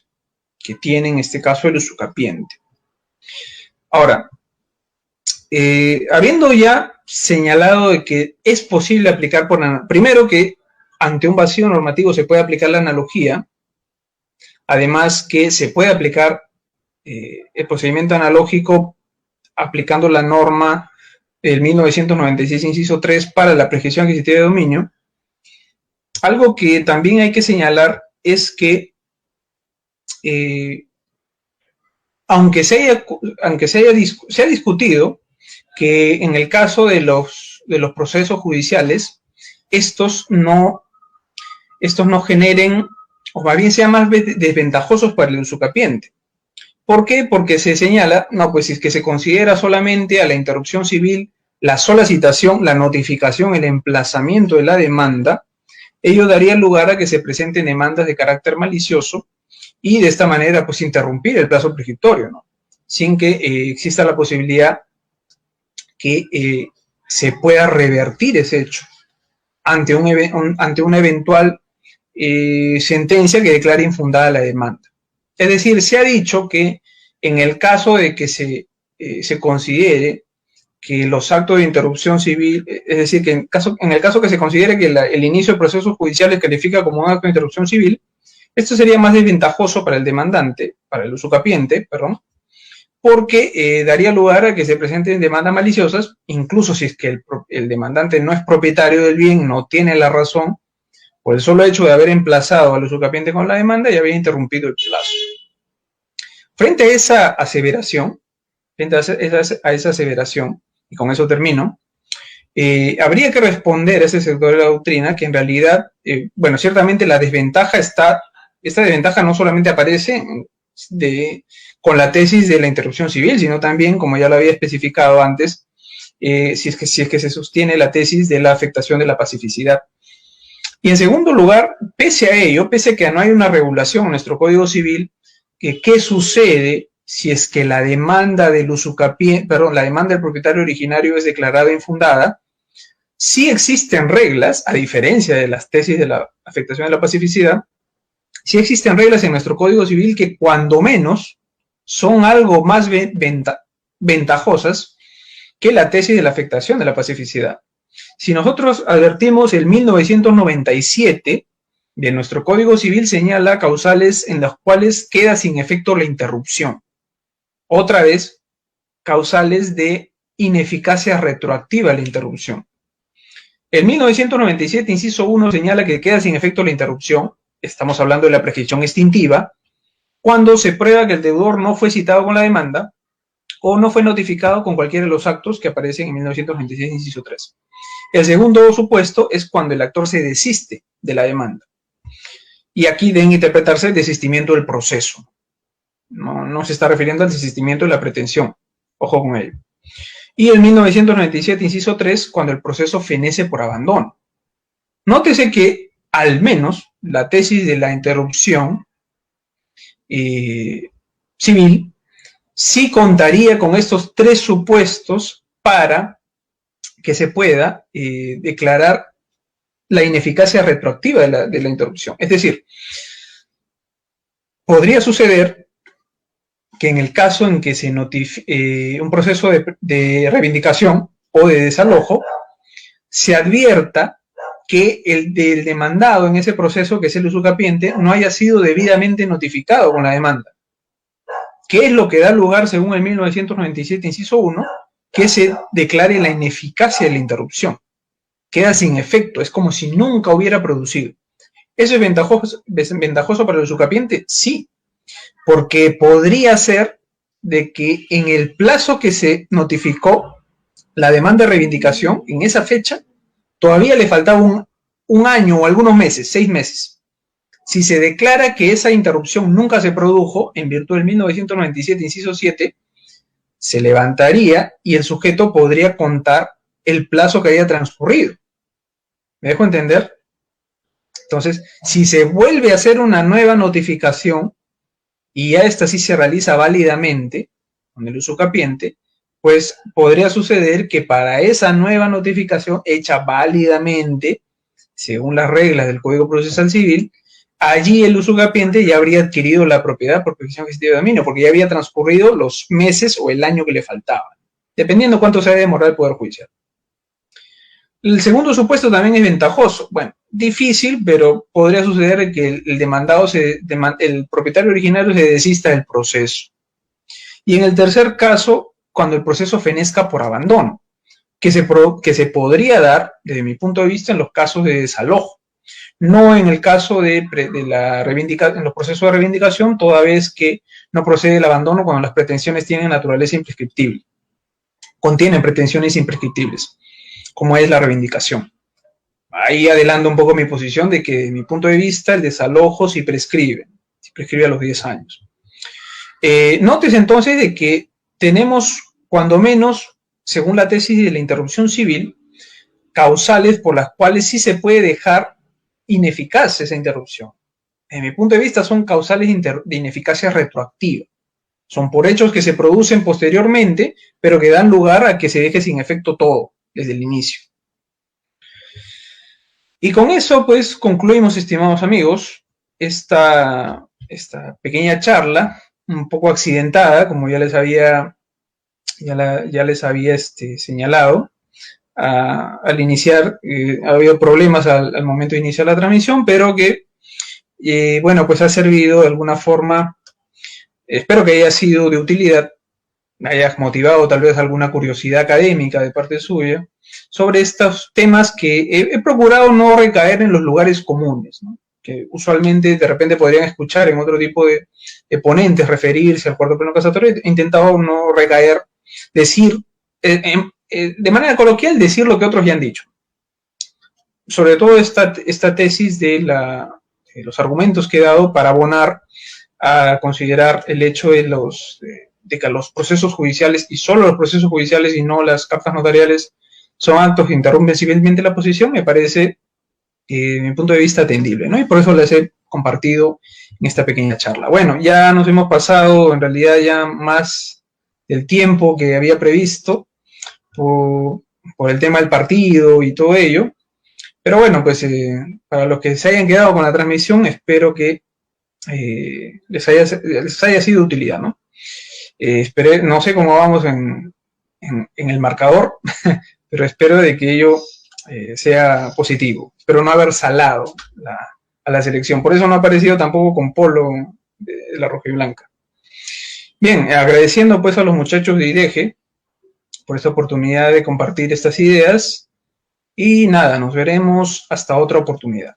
que tiene en este caso el usucapiente. Ahora, habiendo ya señalado de que es posible aplicar primero que ante un vacío normativo se puede aplicar la analogía, además que se puede aplicar el procedimiento analógico aplicando la norma del 1996, inciso 3, para la prescripción adquisitiva de dominio. Algo que también hay que señalar es que aunque se ha discutido que en el caso de los procesos judiciales, estos no generen, o más bien sean más desventajosos para el usucapiente. ¿Por qué? Porque se señala, no, pues si es que se considera solamente a la interrupción civil la sola citación, la notificación, el emplazamiento de la demanda, ello daría lugar a que se presenten demandas de carácter malicioso y de esta manera pues interrumpir el plazo prescriptorio, ¿no? Sin que exista la posibilidad que se pueda revertir ese hecho ante una eventual sentencia que declare infundada la demanda. Es decir, se ha dicho que en el caso de que se considere que los actos de interrupción civil, es decir, que en el caso que se considere que el inicio de procesos judiciales califica como un acto de interrupción civil, esto sería más desventajoso para el demandante, para el usucapiente, perdón, porque daría lugar a que se presenten demandas maliciosas, incluso si es que el demandante no es propietario del bien, no tiene la razón, por el solo hecho de haber emplazado al usucapiente con la demanda y haber interrumpido el plazo. Frente a esa aseveración, y con eso termino, habría que responder a ese sector de la doctrina que en realidad, bueno, ciertamente esta desventaja no solamente aparece con la tesis de la interrupción civil, sino también, como ya lo había especificado antes, si es que se sostiene la tesis de la afectación de la pacificidad. Y en segundo lugar, pese a ello, pese a que no hay una regulación en nuestro Código Civil, ¿qué sucede si es que la demanda del la demanda del propietario originario es declarada infundada? Sí existen reglas, a diferencia de las tesis de la afectación de la pacificidad, sí existen reglas en nuestro Código Civil que cuando menos son algo más ventajosas que la tesis de la afectación de la pacificidad. Si nosotros advertimos el 1997 de nuestro Código Civil señala causales en las cuales queda sin efecto la interrupción. Otra vez, causales de ineficacia retroactiva a la interrupción. El 1997, inciso 1, señala que queda sin efecto la interrupción, estamos hablando de la prescripción extintiva, cuando se prueba que el deudor no fue citado con la demanda o no fue notificado con cualquiera de los actos que aparecen en 1996, inciso 3. El segundo supuesto es cuando el actor se desiste de la demanda. Y aquí deben interpretarse el desistimiento del proceso. No se está refiriendo al desistimiento de la pretensión. Ojo con ello. Y el 1997, inciso 3, cuando el proceso fenece por abandono. Nótese que, al menos, la tesis de la interrupción civil sí contaría con estos tres supuestos para que se pueda declarar la ineficacia retroactiva de la interrupción. Es decir, podría suceder que en el caso en que se notifique un proceso de reivindicación o de desalojo, se advierta que el del demandado en ese proceso, que es el usucapiente, no haya sido debidamente notificado con la demanda. ¿Qué es lo que da lugar, según el 1997, inciso 1, que se declare la ineficacia de la interrupción? queda sin efecto, es como si nunca hubiera producido. ¿Eso es ventajoso para el usucapiente? Sí, porque podría ser de que en el plazo que se notificó la demanda de reivindicación, en esa fecha, todavía le faltaba un año o algunos meses, 6 meses. Si se declara que esa interrupción nunca se produjo, en virtud del 1997, inciso 7, se levantaría y el sujeto podría contar el plazo que haya transcurrido. ¿Me dejo entender? Entonces, si se vuelve a hacer una nueva notificación y ya esta sí se realiza válidamente con el usucapiente, pues podría suceder que para esa nueva notificación hecha válidamente, según las reglas del Código Procesal Civil, allí el usucapiente ya habría adquirido la propiedad por petición ejecutiva de dominio, porque ya había transcurrido los meses o el año que le faltaba, dependiendo cuánto se haya demorado el Poder Judicial. El segundo supuesto también es ventajoso. Bueno, difícil, pero podría suceder que el demandado, el propietario originario se desista del proceso. Y en el tercer caso, cuando el proceso fenezca por abandono, que se podría dar, desde mi punto de vista, en los casos de desalojo. No en el caso de la reivindicación, en los procesos de reivindicación, toda vez que no procede el abandono cuando las pretensiones tienen naturaleza imprescriptible. Contienen pretensiones imprescriptibles, como es la reivindicación. Ahí adelanto un poco mi posición de que, de mi punto de vista, el desalojo sí prescribe a los 10 años. Nótese entonces de que tenemos, cuando menos, según la tesis de la interrupción civil, causales por las cuales sí se puede dejar ineficaz esa interrupción. En mi punto de vista son causales de ineficacia retroactiva. Son por hechos que se producen posteriormente, pero que dan lugar a que se deje sin efecto todo desde el inicio. Y con eso, pues, concluimos, estimados amigos, esta pequeña charla, un poco accidentada, como ya les había señalado. Al iniciar, ha habido problemas al momento de iniciar la transmisión, pero que, bueno, pues ha servido de alguna forma, espero que haya sido de utilidad, haya motivado tal vez alguna curiosidad académica de parte suya, sobre estos temas que he procurado no recaer en los lugares comunes, ¿no? Que usualmente de repente podrían escuchar en otro tipo de ponentes referirse al cuarto pleno casatorio. He intentado no recaer, decir, de manera coloquial, decir lo que otros ya han dicho. Sobre todo esta tesis de los argumentos que he dado para abonar a considerar el hecho de que los procesos judiciales, y solo los procesos judiciales y no las cartas notariales, son actos que interrumpen civilmente la posición, me parece, desde mi punto de vista, atendible, ¿no? Y por eso les he compartido en esta pequeña charla. Bueno, ya nos hemos pasado, en realidad, ya más del tiempo que había previsto por el tema del partido y todo ello. Pero bueno, pues para los que se hayan quedado con la transmisión, espero que les haya sido de utilidad, ¿no? No sé cómo vamos en el marcador, pero espero de que ello sea positivo. Espero no haber salado a la selección. Por eso no ha aparecido tampoco con polo de la roja y blanca. Bien, agradeciendo pues a los muchachos de IDEGE por esta oportunidad de compartir estas ideas. Y nada, nos veremos hasta otra oportunidad.